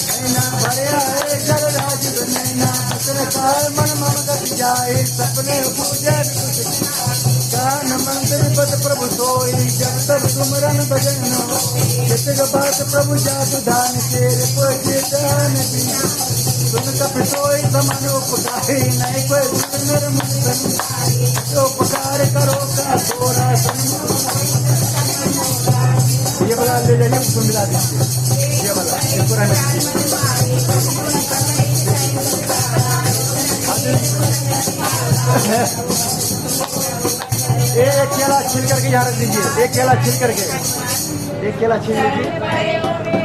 नैना भरया है कर राज नैना बचन काल मन मम गति जाए सपने पूजा कान मंदिर पद प्रभु सोई जब तब सुमरन भजन चित बात प्रभु जादू दान तेरे पुजे दान दी सुन कप सोई समन उपकारे नहीं कोई सुंदर मन जो उपकार करो का थोड़ा ये वाला ले जाइए उसको मिला दीजिए। ये वाला ये पूरा एक केला छिल करके यहाँ रख दीजिए। एक केला छिल करके एक केला छील लीजिए।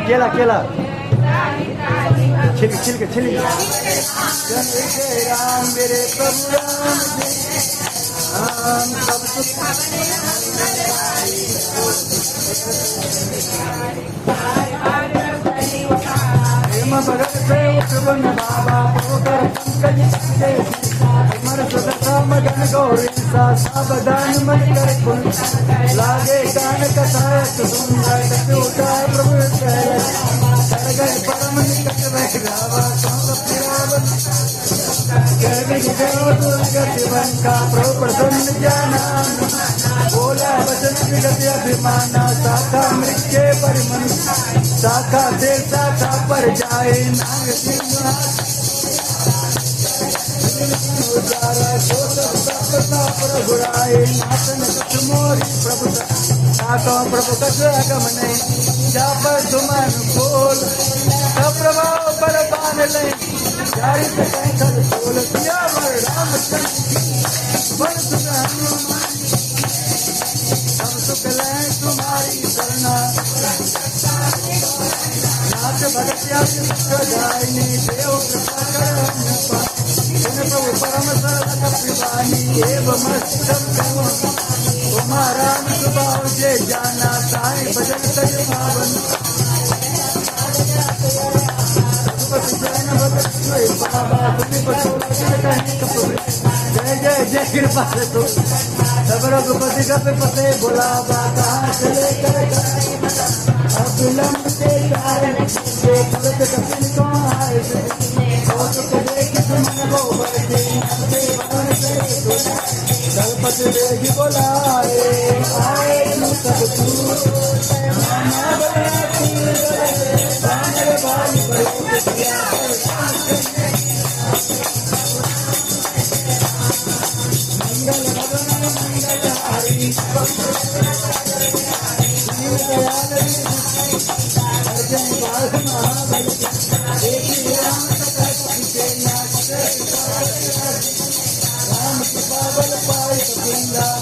केला केला छिल छिल के छिल राम मेरे प्रभु राम सब भगत से उठवन बाबा पोकर पंकज मर सदा मदन गौरी सा सावधान मन कर कुल लागे कान कथायत सुंदर कटुटा प्रभु कर गए परम निकट वह गावा दुर्गति का प्रभु प्रसन्न जाना बोला वचन विगत अभिमाना शाखा मृत्य परिमन शाखा से शाखा पर जाए नाग सिंह प्रभुराए नाथन कथ मोरी प्रभु प्रभु कथ अगमने जाप सुमन बोल प्रभाव पर बान ले चारित कैंकर बोल दिया वर रामचंद्र वर सुख हनुमान सब सुख ले तुम्हारी शरणा नाथ भगत जायनी देव कृपा कर प्रभु परम सरल पिबानी एवं तुम्हारा स्वभाव जे जाना साई भजन सज पावन बाबा जय जय जय कृपा से तो सब रघुपति का पते बोला बाबा चले कर अविलंब के कारण कपिल को आए दलपति देगी बोलाए आए सब मंगल भवन मंगल हरि अर्जन बाल महाबल राम कृपा बल पाए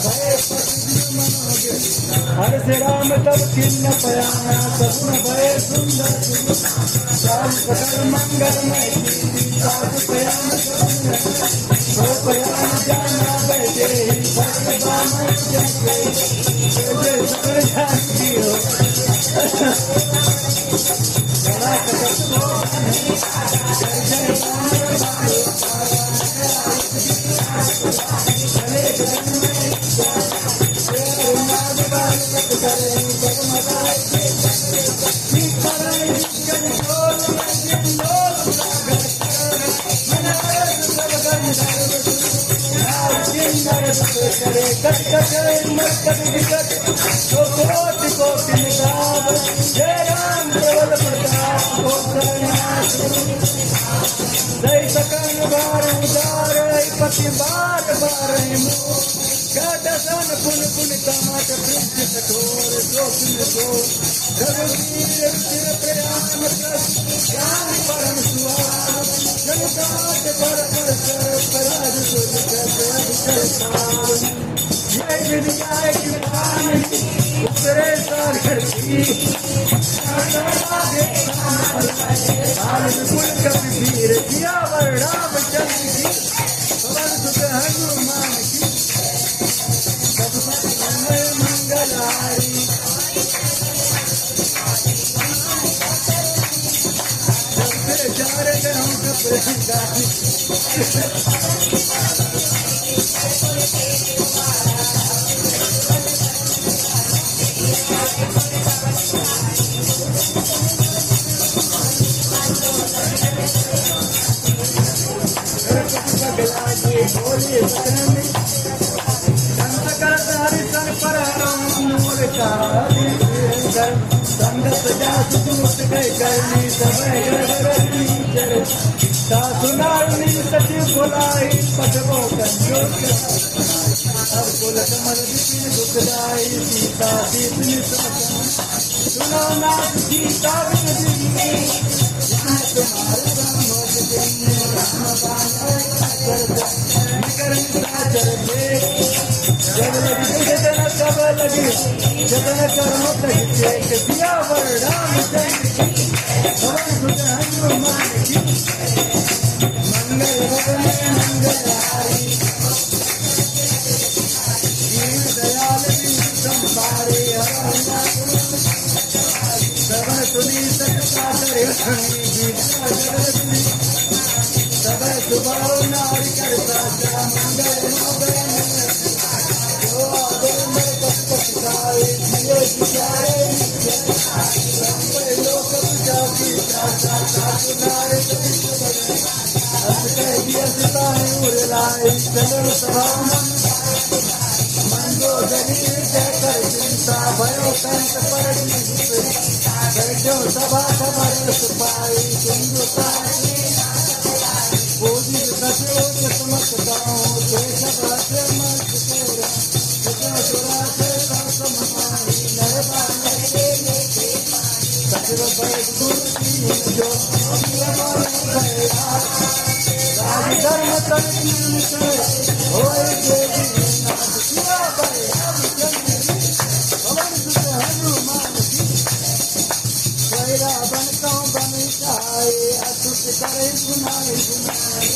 भय मनोज हर से राम तब किन्न पयाना सगुन भय सुंदर श्याम सकल मंगलमय साधु पयान सो पयान जाना बैठे ही भगवान जगे जय सकल जानकी हो जरा जय राम केवल प्रताप दई सकन बार उदार पति बार बार दसन पुन पुन कामट पृथ्वी कठोर जोखिम को रघुवीर सिर प्रयाण ज्ञान परम सुहाग जनकाट पर पराज जय विद्याय कृपान उतरे सागर की कुल कवि वीर जियावर रामचंद्र की पवन सुत हनुमान की सब मंगलारी सबसे चार सुनाई सचिव बोलाई पटवो कंजोर हर कुल कमल विपिन दुखदाई सीता दीपनि सुनो नाथ सीता विजयी तुम्हारे ब्रह्मोद जन्य निकर निशाचर जब लगी जतन कब लगी जतन करो तहिते दिया वर रामचंद्र की पवन सुत हनुमान की मंगल भवन मंगलारी दीन दयाल संभारे श्रवण सुनी सत्सागर सब सुभाव नारी कर साचा मंगल जो आदर पक्षाए जियो जियारे लोक जाति जाता नारे चलो सभा मंदो दलील कर चिंता भयो कंत पर बैठो सभा समर सुपाई सिंधु बोधि सचो समस्त गाँव सभा से मत चोरा से सममाई नर सचिव बैठ जो राजधर्म होए देवी पवन सुत हनुमान बन कौ बन जाए अतुट करे सुनाए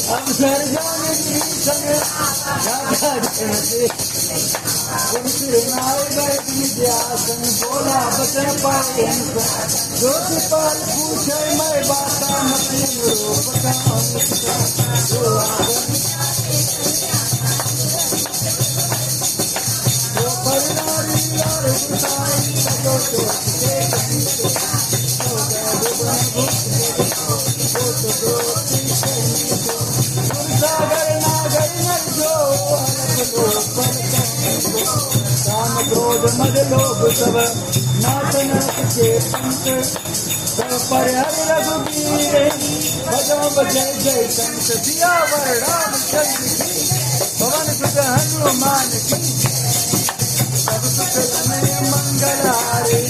अवसर जाने विद्यासन बोला बचन पाए ज्योतिपाल पूछे मैं बाता मती काम क्रोध मद लोभ सब नाथ नाथ के पंथ सब पर हरि रघुवीर भजो जय जय संत सियावर रामचंद्र की पवन सुत हनुमान की सब सुख समय मंगल हारे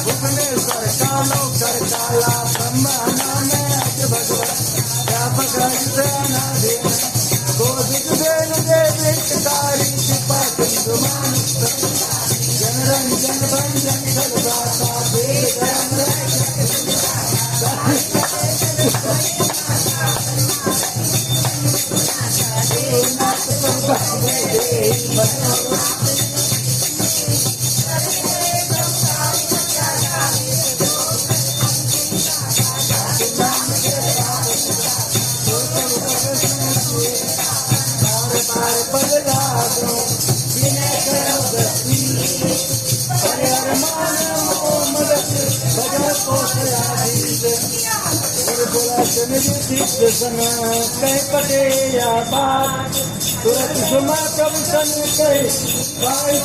भुवनेश्वर कालो कर काला ब्रह्मा नाम भगवत व्यापक गोद कहीं पटे या बात तुरंत सुमा कब सन कहे भाई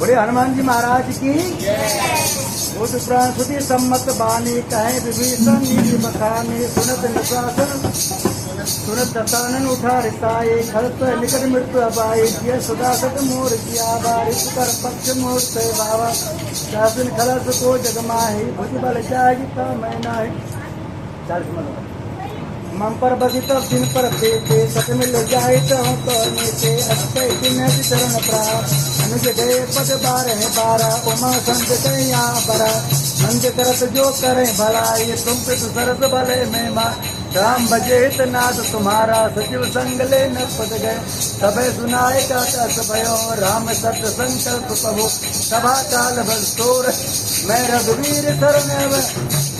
बोले हनुमान जी महाराज की बुद्ध प्रस्तुति सम्मत बानी कहे विभीषण नीति बखानी सुनत निशासन सुनत दसानन उठा रिसाए खलत निकट मृत्यु अपाए किया सदा सत मोर किया बारिश कर पक्ष मोर से बाबा शासन खलस को जगमाही भुज बल जागिता मैं नाहि 40 मिनट मम पर बगित दिन पर देते सत मिल जाए तो नीचे अस्तय दिन चरण प्राप अनुज गए पद 12 उमा संत कया बरा मंज करत जो करे भला ये तुम पे सरस भले में माँ राम भजे नाथ तुम्हारा सचिव संग ले न पद गए तबे सुनाए का भयो राम सत्य संकल्प प्रभु सभा काल भोर मैं रघुवीर शरण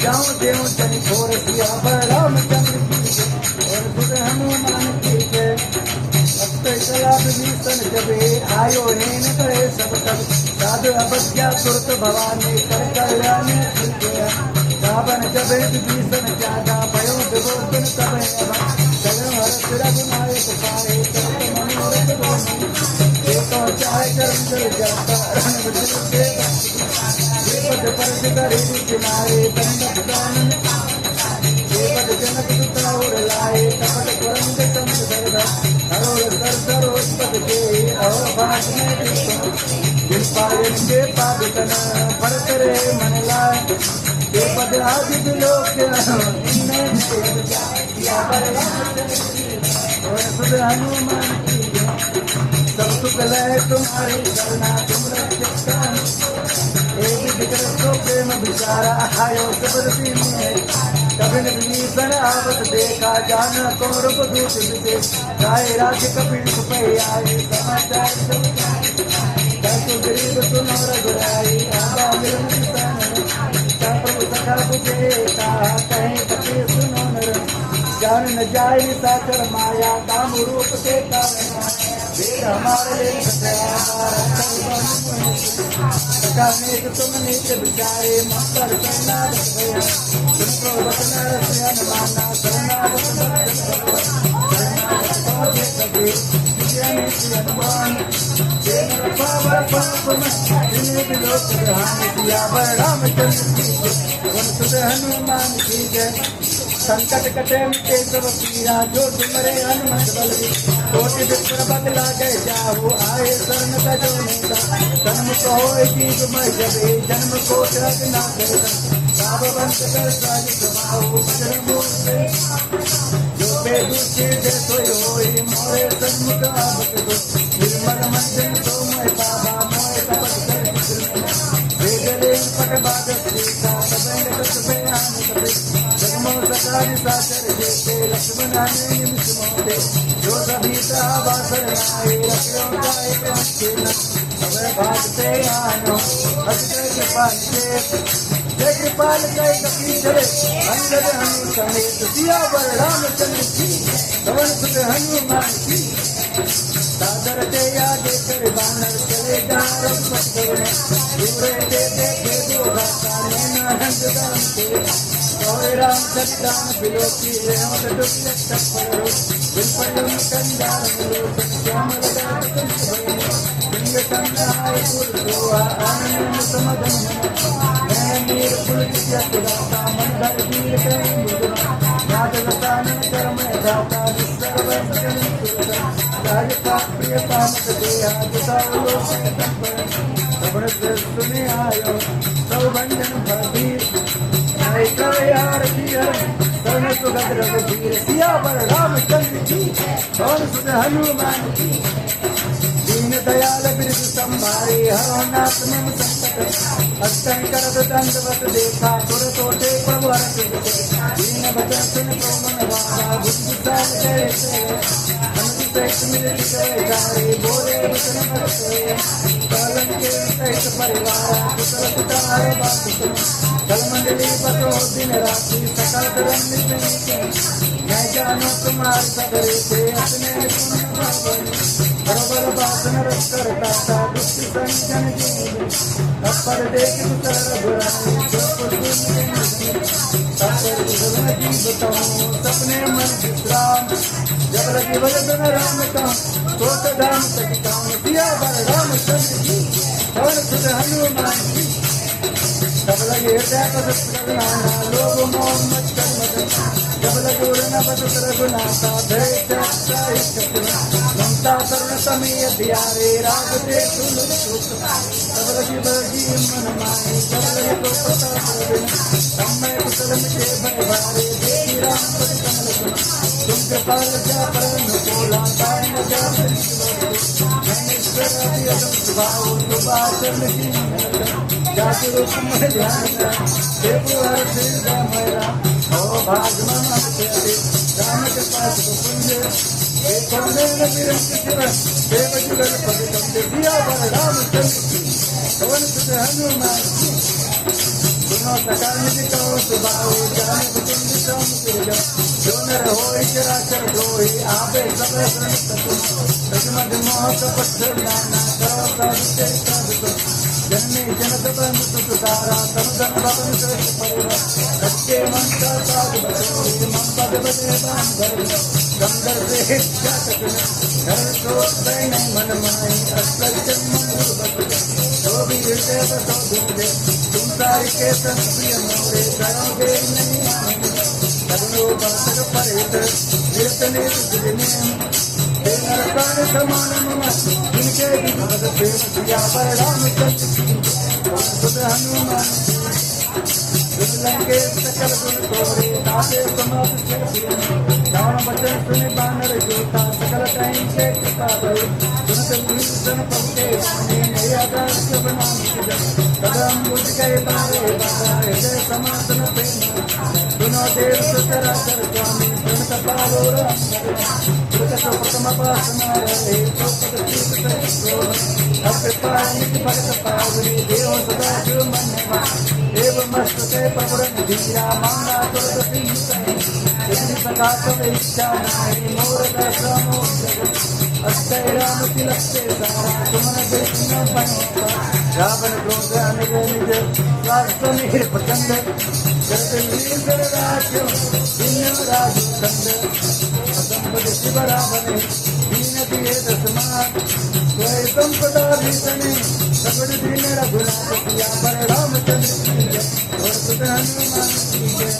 जाऊं देव चनि छोर सिया रामचंद्र की और सुध हनुमान की जय अक्षय कला विभीषण जबे आयो हेन करे सब तब साधु अवज्ञा तुरत भवानी कर कल्याण रावण जबे विभीषण ज्यादा भयो विभोजन तबे चरण हरष रघुनायक पाए करत मनोरथ गोनी एको चाहे करम जल जाता रण विष्णु देव पद पर सिधरि किनारे दंड दान पद जनक सुता और लाए कपट करम जम सरदा हरोल सर सरोज पद के और बात में जिन पायन के पावितन पर करे मन लाए ये पद आदि लोक इन्हें किया और सुध हनुमान की सब सुख लय तुम्हारी करना तुम रक्षिता एक विकर तो प्रेम विचारा आयो सबरती में कभी विभीषण आवत देखा जान कौरव दूत विदेश राय राज कपिल सुपै आए समाचार दसो गरीब सुनो रघुराई आबा मिलन किसान प्रभु सखा बुझे कहा कहे कपि सुनो जान न जाए निशाचर माया काम रूप के कारण वेद हमारे लिए अनेक तुम नीच विचारे मंत्र शरणागत भया तुम वचन रस्यन माना शरणागत हनुमान हनुमान की जय संकट कटे मिटे सब पीरा जो तुम्हारे हनुमत बल कोटि विप्र बदला गए जाहो आए शरण का जो नेता जन्म को होए जीव मर जबे जन्म को त्याग ना करे साब बंद कर साज स्वभाव बजर मूर्ते जो बेदूषी दे सोई होई मोरे सन्मुख आवत दो निर्मल मंजन तो मैं बाबा मोए तपत कर वेदले पट बाग सीता सबेंद कस बयान करे जन्मो सकारि साचर जेते लक्ष्मण ने निमिष मोते जो सभीता वासर नाई रखियो जाए केना अगर भागते आनो अजय के पाछे जय कृपाल कई कपी चले अंदर हनु समेत सियावर रामचंद्र की पवन सुत हनुमान की सादर ते आगे कर बानर चले जा रघुपति भवन दूरे दे देखे दो रास्ता नैना हंस दान के और राम सत्तान बिलोकी रेवत दुख तत्परो बिलपयुन कंदार लोक श्यामल दात कंस भय सिंह कंदाय पुरदोआ आनंद समदन नीर पुलकित दाता मंदर वीर कई मुद्रा राजलतानन कर्म दाता सर्व सकल राजता प्रिय पामक देहा दुसावलो संपर श्रवण सुने आयो सब भंजन भीर नाय यार धीर सर्व सुगत रघुवीर सियावर रामचंद्र की पवन सुत हनुमान की दीन दयाल बिरजु संभारे हरो नाथ मम संकट अष्टं करत दंडवत देखा सुर तोटे प्रभु हरष दीन बचन सुन प्रमन वाला बुद्धि साल करे अनुदित मिलित करे जारे बोले वचन करते कालन के सहित परिवार कुशल कुटार बात सुन कल मंडली पतो दिन रात्रि सकल धर्म नित्य मैं जानो तुम्हार सगरे से अपने पुण्य भावन बरोबर बासन रस करता था दुष्टि संजन जीव अपर देख कुशल रघुराई जो कुछ तब जी बताऊं सपने मन विश्राम जब लगे वजन राम का तो धाम सकिताऊं सियावर रामचंद्र जी पवन सुत हनुमान जी जब लगे हृदय पद प्रगनाना लोभ मोह मत कर मदन जब लगे उड़ना पद रघुनाथा धरे ममता करुण समय धियारे राग दे सुन सुख जब लगे बगी मन माए जब लगे तो प्रताप समय कुशल मिटे भय भारे देवी राम पद कमल सुन तुम कृपाल जा परम बोला काय न जा मैंने ईश्वर अदम स्वभाव सुभाषण की जाति रूप में ध्यान देव हर सिर मेरा ओ भागमन राम के पास कुंज देखो ने विरम किरण देव जुगल पद कमले दिया वर रामचंद्र की पवन सुत हनुमान की सुनो सकल निधि कहो सुभाओ जाने बुझुन विश्राम तेज जो नर होई चराचर द्रोही आपे सब शरण तत्व तजमद मोह कपट नाना करो साधु साधु जननी जनत बंधु सुतारा तम धन भवन श्रेष्ठ परिवार सच्चे मन का साधु बचोरी मम पद बदे बाम भर गंगर से जातक घर तो नहीं मन माई असल जन्म बस जो भी हृदय बसो दुर्गे तुम सारी के संप्रिय मोरे करोगे नहीं सगुनो बासर परित कीर्तने तुझने नरकान समान मम इनके विभाग प्रेम सियावर रामचंद्र की सुत हनुमान लंके सकल गुण तोरे ताते समाप्त रावण बचन सुनि बानर जोता सकल टाइम से कृपा भई सुनत भूषण पहुँचे वाणी नया दास बनाम कदम बुझ गए बारे बाबा हृदय समातन प्रेम सुनो देव सुतरा कर स्वामी रावण क्रोध अनग निज स्वास्थ्य मेरे प्रचंड राज्य राजू खंड संपद शिव रावण दीन दिए दसमान स्वय संपदा भीषणे सबड़ दीन रघुनाथ सिया पर रामचंद्र की जय और सुत हनुमान की जय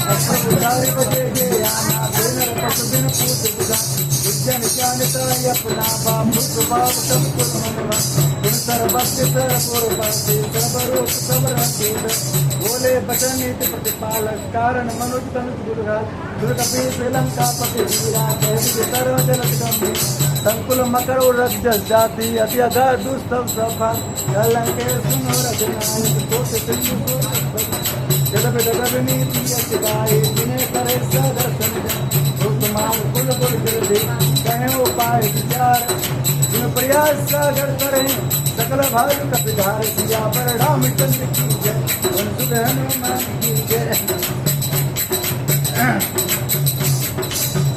अष्टभुजारी बजे जय आना बिन पशु बिन पूत बुझा विज्ञान जानता अपना बाप स्वभाव सब कुल मनवा तुम सर्वज्ञ सर्वपूर्वपति सर्वरूप सर्वरक्षित बोले बचन नीति प्रतिपालक कारण मनुज तनुज गुरुराज दुर्गपि श्रीलंका पति वीरा सर्व जल गंभीर संकुल मकर उरज जाति अति अगाध दुस्तव सफा लंके सुनो रजनायक कोटि सिंधु जगत जगत नीति अचिगाई जिन्हें करे सदर्शन उपमान कुल कुल गिरदे कहें उपाय विचार जिन प्रयास सागर करें सकल भाग कपिधार सिया पर रामचंद्र की जय सुध हनुमान की जय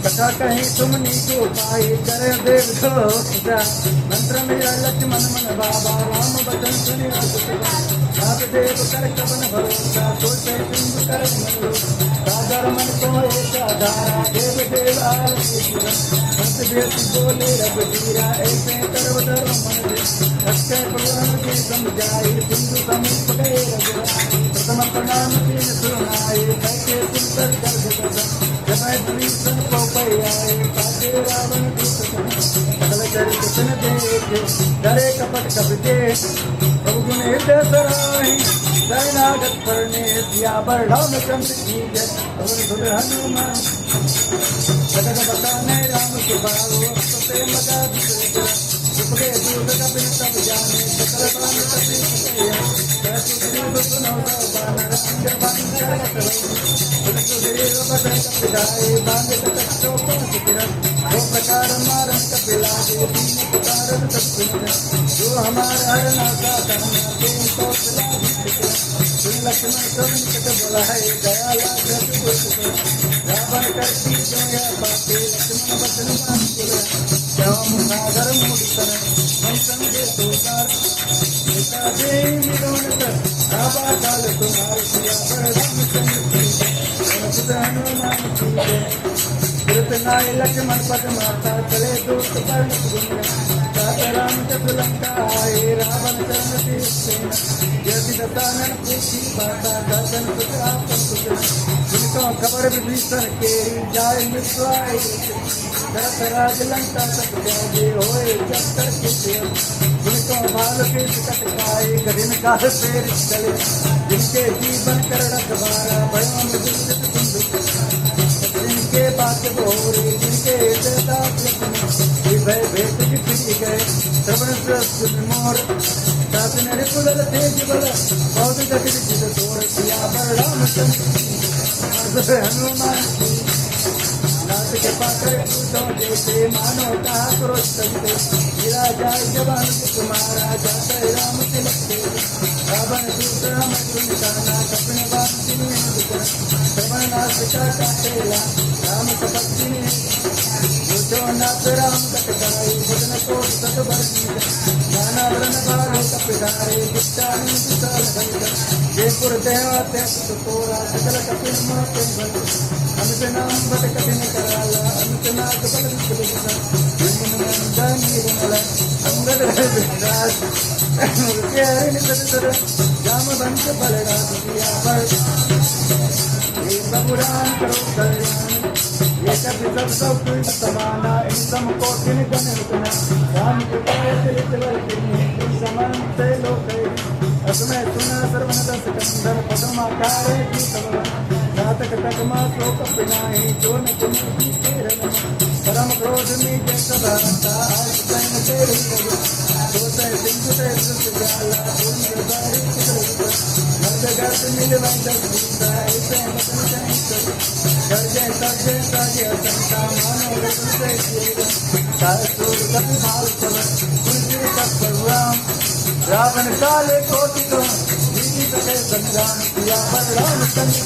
कथा कहीं तुम नीचो पाई करे देव सोचा मंत्र में लक्ष्मण मन बाबा राम बचन सुनि आप देव कर कवन भरोसा सोचे सिंधु कर मनो सागर मन को एक आधारा देव देव संत देव बोले रघुवीरा ऐसे करव धर्म मन दे अक्षय प्रभु के समझाए सिंधु समीप गए रघुराई प्रथम प्रणाम तीन सुनाए कैसे सुंदर कर जब द्विसन को आए पाते रावण की सकल चरित सुन देखे डरे कपट कपटे प्रभु गुण हृदय सराही शरणागत परने सिया पर रामचंद्र की जय और सुध हनुमान जगत बताने राम के बाबू सते मदा सुपके दूध का बिन सब जाने सकल प्राण कपि सके कैसे सुनो सुनो बानर सिंह बांधर बांधे कटो वो प्रकार मारन कपिला दीन पुकारन जो हमारा हरना का करना तुम तो तुम लक्ष्मण सब निकट बोला है दयाला रावण करती जो यह बातें लक्ष्मण बचन मान श्याम सागर मूड कर मन संगे सोकार पिता दे मिलोन कर राबा काल तुम्हारे सिया पर रामचंद्र की सुध हनुमान की जय कृतनाय लक्ष्मण पद माता चले दोस्त पर राम चतुलंका आए रावण चरण सेना यदि दत्तानन पूछी माता दर्शन जिनको खबर विभीषण के जाय मिश्राय दरत राज लंका तक जाए होए जब तक जिनको भाल के टिकट खाए कठिन काल फेर चले जिनके जीवन कर रखवारा भयम जिनके बात बोरे जिनके भय भेद बिखरी गए श्रवण मोर शासन रिपुदल तेज बल बहुत गति जित तोड़ सिया पर रामचंद्र हनुमान नाथ के पात्र पूछो जैसे मानो कहा करो सत्य मेरा जाय जवान तुम्हारा जाता राम तिलक रावण दूसरा मना कपने बात श्रवण नाथ का काटेला राम तपस्वी ने जो नाथ राम कटकाई भजन को सतबर नाना वरण भाग कपिधारे गुप्तानी विशाल भंग जयपुर देवाते तोरा सकल कपिल मोते भंग अमित नाम बट कठिन कराला अमित नाथ बल नंदन निर्मल अंगद राज मुर्गे हरिण सदसर जाम बंश बलराज दिया पर हे बबुरान करो कल्याण ये सब सब समाना इन सम कोटिन गण रुकना राम कृपा चरित वर्तिनी समान से लोक असमय सुना सर्वन दस कंदर पदमाकारे की सवन जातक तकमा शोक पिनाहि जो न तुम की तेरन परम क्रोध में जय सदा सैन तेरी तो से सिंधु से जाला उन दरबारी कुतर मर्द गर्द मिल वंदन ऐसे मदन सर्जय सर्जय सर्जय संता मानो रघुपति सासु कपि भाव चल कुंजी तत्पराम रावण काले कोटि को दीदी कटे संग्राम किया बलरामचंद्र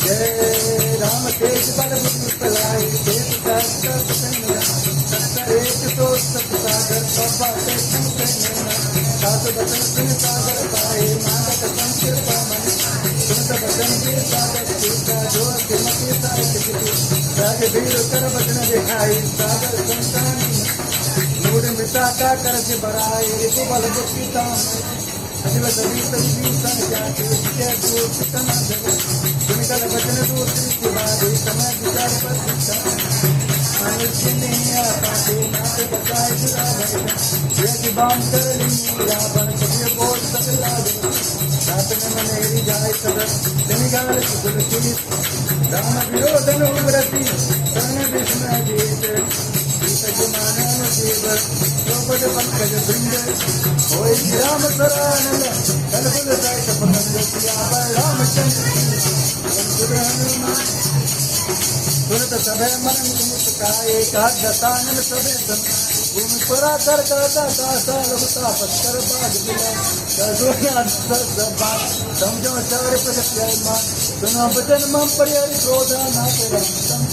जय राम तेज बल बुद्धि कलाई तेज एक तो सतसागर बाबा से सात बचन सुन सागर पाए मानक संकीर पावन सुनत बचन के सागर सीता जो श्रीमती साहित्य राज भीर कर बचन दिखाई सागर संतान मूड मिता का कर से बराए ऋतु बल बुद्धि ताम अजीव सभी सभी सन जाके के दूर कितना जगह सुनिकल बचन दूर के बाद समय विचार पर मनुष्य ने आपाते नाथ बचाए रावण यदि बाम कर ली रावण सभी बोल सकला रात में मनेरी जाए सदर निगाल सुदर्शी राम विरोधन उग्रति तन विष्णु जीत मानव जीव द्रौपद पंकज बृंद होई राम सरानंद कलबुल साहित पसंद किया रामचंद्र सुनत सभे मन मुस्काए कागतानन सभे सन भूमि परा कर करता कासा लघुता पत्थर बाग बिना कदोया सबा समझो सारे प्रगति मान सुनो बचन मम परिहरि क्रोधा ना तेरा संत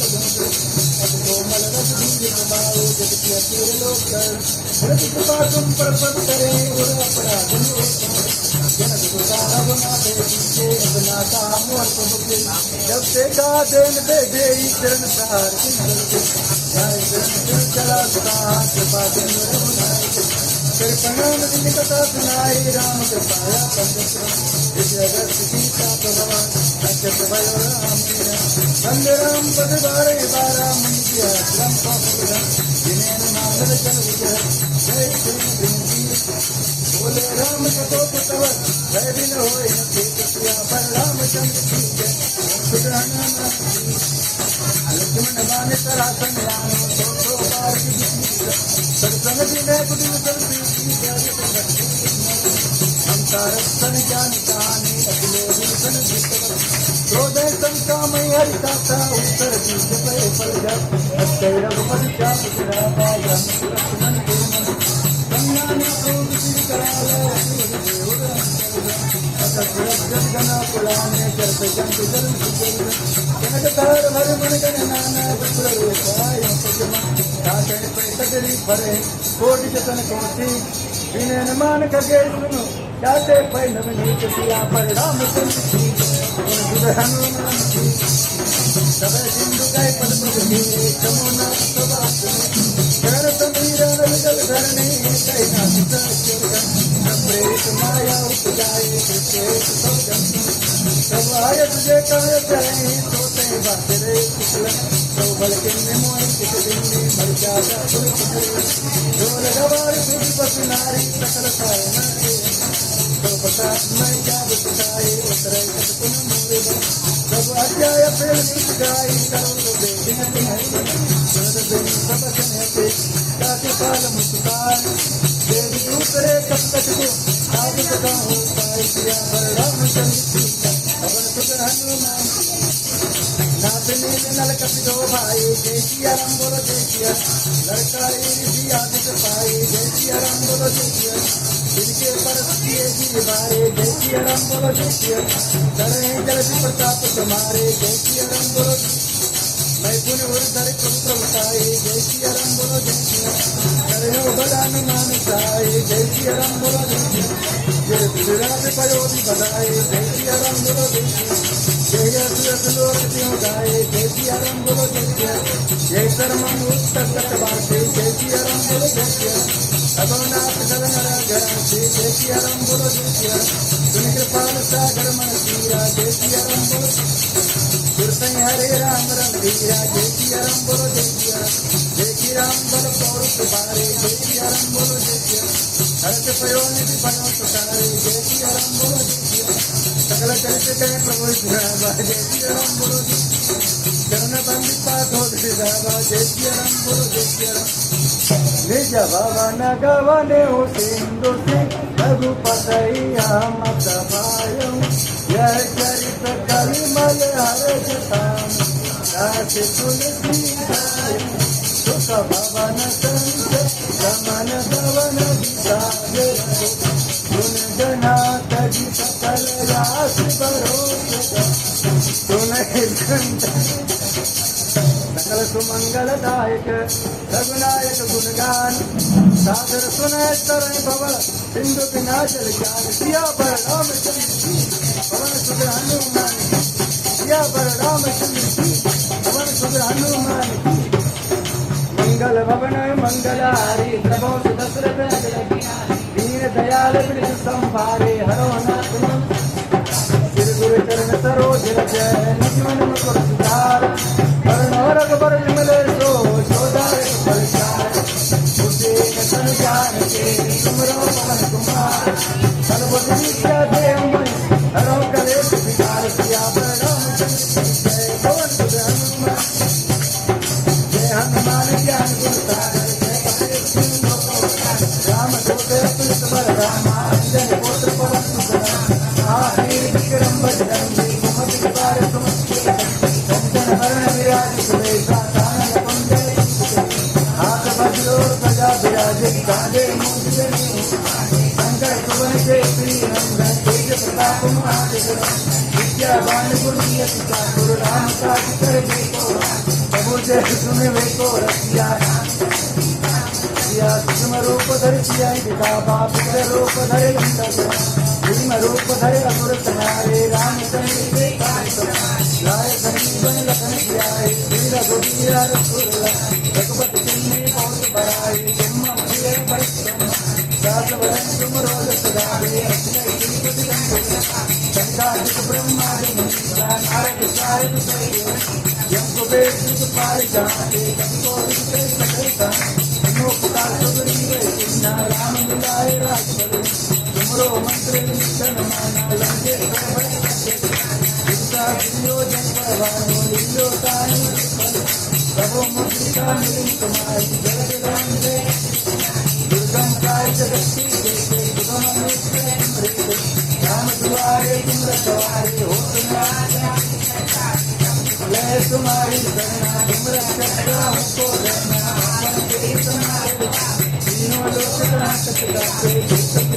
अब कोमल रस धीर समाए जग के तीर लोक कर प्रति कृपा तुम पर पद करे और अपराध जन दुदार बना दे पीछे अपना काम और प्रभु जब से का देन दे दे चरण सार जय चरण चला सदा कृपा दिन फिर प्रणाम दिन कथा सुनाई राम कृपाया पंडित जगत सीता भगवान अच्युत भयो राम वंदे राम पद बारे बारा मन किया श्रम पापुर जिन्हें नागल चल विजय जय श्री बिंदी बोले राम कतो तव जय दिन होय नथी किया पर रामचंद्र की जय सुधाना लक्ष्मण बाने सरासन रानो तो बार की सत्संग में कुछ संसारस्थन ज्ञान जाने अखिले भूषण क्रोधे संकामय हरिता उत्तर बीज पे पल जब अत्य रघुपति चाप गिरा बाजा लक्ष्मण के मन कन्यान क्रोध श्री कराले जन गना पुराने करते जन जन जनक तार भर मन गण नाना विपुल रूपाय सजमन ताते पैतरी भरे कोटि जतन कोटि विनयन मान खगे सुनो जाते पै नवनीत सिया पर रामचंद्र की हनुमान जी सब सिंधु गए पद पद जमुना सभा कर समीर जल धरणी कई नाथ प्रेत माया उपजाए सब जन सब आय तुझे कह जाए तोते बातरे कुशल तो बल के मोह किस दिन में मर जाता जो लगवार खुद बस नारी सकल साय तो बता मैं क्या बताए उतरे सतपुन मोरे सब अध्याय फेल गीत गाई करो तो देखने तुम्हें सुनत दिन सब सुनते काके काल मुस्कान देवी उतरे कब तक को आज बता हो पाए किया पर रामचंद्र सीता अवन सुत हनुमान नाथ नील नल कपितो भाई देखिया राम बोलो देखिया लड़का ऋषि आदित पाए देखिया राम बोलो देखिया जिनके परस किए जी मारे देखिया राम बोलो देखिया करे जलधि प्रताप तुम्हारे देखिया राम बोलो मैं पुण्य उधर प्रभु बताए देखिया राम बोलो देखिया करे हो बलान मान साए देखिया राम बोलो देखिया जय विराट पयोधि बधाए देखिया राम बोलो देखिया जय सुरत लोक त्यों गाए देखिया राम बोलो देखिया जय कर्म उत्तर कट बाटे देखिया राम बोलो देखिया अगोनाथ शरण राजा देखिया राम बोलो देखिया सुन कृपाल सागर मन सीरा देखिया राम बोलो सुरसई हरे राम रंगीरा देखिया राम बोलो देखिया देखिया राम बल पौरुष बारे देखिया राम बोलो देखिया हरत पयो निधि भयो सुतारे देखिया राम बोलो देखिया सकल चरित कहे प्रभु सुनावा देखिया राम बोलो चरण बंदी पाठो दिदावा देखिया राम बोलो देखिया राम निज भवन गवने हो सिंधु से रघुपतैया मत भायं यह चरित कलिमल हर्ष धाम दास तुलसीदास सुख भवन संत रमन धवन विसार सुन जनाथ जी सकल रास भरोस सुन कंठ सकल सुमंगलदायक रघुनायक गुणगान सादर सुनय तरय भव सिंधु विनाशल ज्ञान सिया पर रामचंद्र की पवन सुत हनुमान की सिया पर रामचंद्र की पवन सुत हनुमान की मंगल भवन मंगलारी प्रभो दशरथ दीन दयाल वृद्ध संभारे हरो नाथ श्री गुरु चरण सरोज रज निज मन मुकुर सुधार रघुबर विमल सो जोदार बलचार उसे सन जान के तुमरो पवन कुमार सर्वभूति विद्या देव मन हरो कलेश विकार सिया पर रामचंद्र जय पवन सुत हनुमान जय हनुमान ज्ञान गुण सागर जय कपीश तिहुँ राम दूत अतुलित बल रामा अंजनी पुत्र पवन सुत महावीर विक्रम बजरंगी कुमति निवार सुमति कंचन वरण विराज सुरेशा कानन कुंडल हाथ वज्रो ध्वजा विराजे कांधे मूंज जनेऊ शंकर सुवन केसरी नंदन तेज प्रताप महाजगन विद्यावान गुरुयति चातुर राम काज करबे को प्रभु जय सुनबे को रसिया सूक्ष्म रूप धरि सिया दिखावा विग्रह रूप धरि भीम रूप धरि असुर संहारे रामचंद्र के काज लाय संजीवन लखन जियाए वीर रघुवीर रघुकुल रघुपति जिन्हें बहुत बड़ाई तुम प्रिय परिश्रम दास वरण तुम रोज सदारे अक्षय श्रीपति संघाधिक ब्रह्मादि नारद साहिब सैय यम कुबेर सुत पार जाते कपिको विषय सकलता पुकार सुग्रीव किन्ना राम मिलाए राजबल तुमरो मंत्र निशन माना लंके भय जिसका वियोजन करवानो लीलो ताई प्रभु मुद्रिका मिलिन तुम्हारी जगत रामदे दुर्गम काय जगत की देखे सुगम मित्र राम दुआरे तुम रखवारे हो लय तुम्हारी शरणा तुम रक्षक हमको रहना तीनों लोक संकट काटे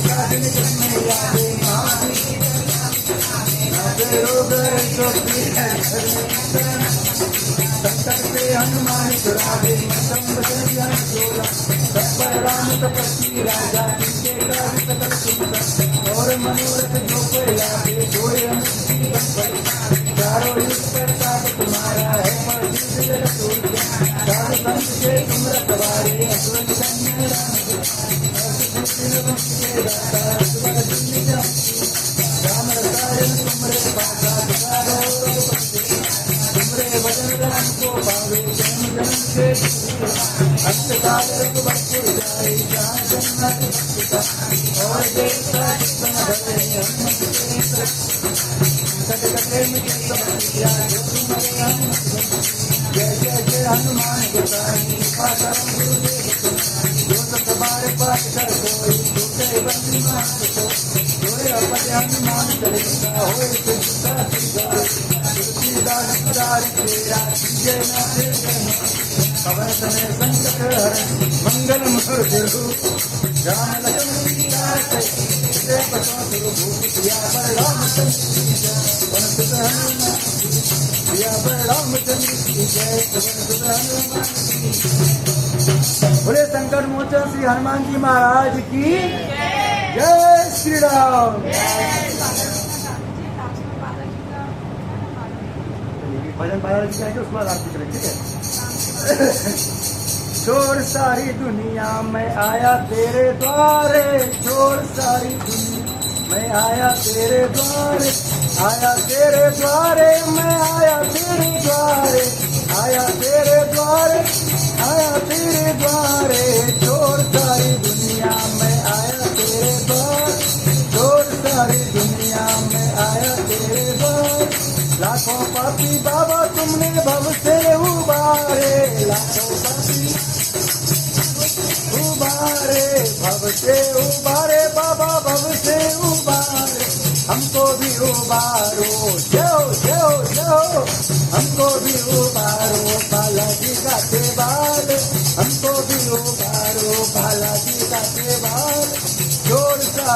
साधन जन्म यादे नाते रोग सो संकट से हनुमान छुड़ावे मतम वचन ज्ञान सोला तत्पर राम तपस्वी राजा जिनके कार्य सकल सुंदर और मनोरथ जो कोई लागे जोड़े अनुष्ठी बन पड़े चारों युग प्रताप तुम्हारा है पर जगत सूर्य साधु संत के तुम रखवारे असुर निकन्या राम रसायन तुमरे पासा तुकारो तुमरे वजन राम को पावे जन्म जन्म के अष्टकाल रघुवंशुर जाए जहाँ जन्नत भक्तिका और देवता जितना भले हनुमत के संकट कटे मिटे सब किया जो तुम्हारे हनुमत जय जय जय हनुमान गोसाई पासरम गुरुदेव जो सत बार पाठ कर कोई छूटे बंदी मान को जोड़े अपने हनुमान चलेगा होए सिद्धा सिद्धा तुलसीदास पुरारी तेरा जय नाथ पवन तनय संकट हरण मंगल मूर्ति रूप राम लखन सीता जय पसों भूप सिया पर रामचंद्र की जय पवन सुत हनुमान सिया पर रामचंद्र की जय पवन सुत हनुमान बोले संकट मोचन श्री हनुमान जी महाराज की जय श्री राम। भजन पायल उसके बाद आरती करेंगे, ठीक है। चोर सारी दुनिया में आया तेरे द्वारे, चोर सारी दुनिया मैं आया तेरे द्वारे, आया तेरे द्वारे, मैं आया तेरे द्वारे, आया तेरे द्वारे, आया तेरे द्वारे, चोर सारी दुनिया में आया तेरे द्वारे, चोर सारी दुनिया में आया तेरे द्वारे, लाखों पापी बाबा तुमने भव से उबारे, लाखों पापी उबारे, भव से उबारे बाबा, भव से उबारे, हमको भी उबारे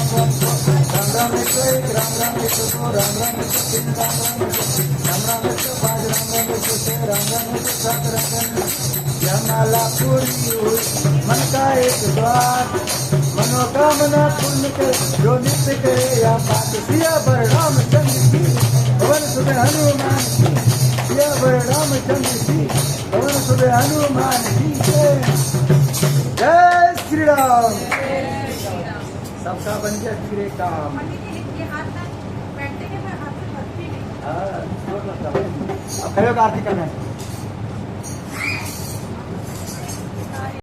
राम एक एक राम एक दो राम एक तीन राम एक पाँच राम एक छह राम एक सात राम यमाला पूरी हुई मन का एक द्वार मनोकामना पूर्ण कर जो नित्य करे या बात सिया बर रामचंद्र की पवन सुध हनुमान की सिया बर रामचंद्र की पवन सुध हनुमान की जय श्री राम। सबका बन गया फिर एक काम। अब खड़े होकर आरती करना है।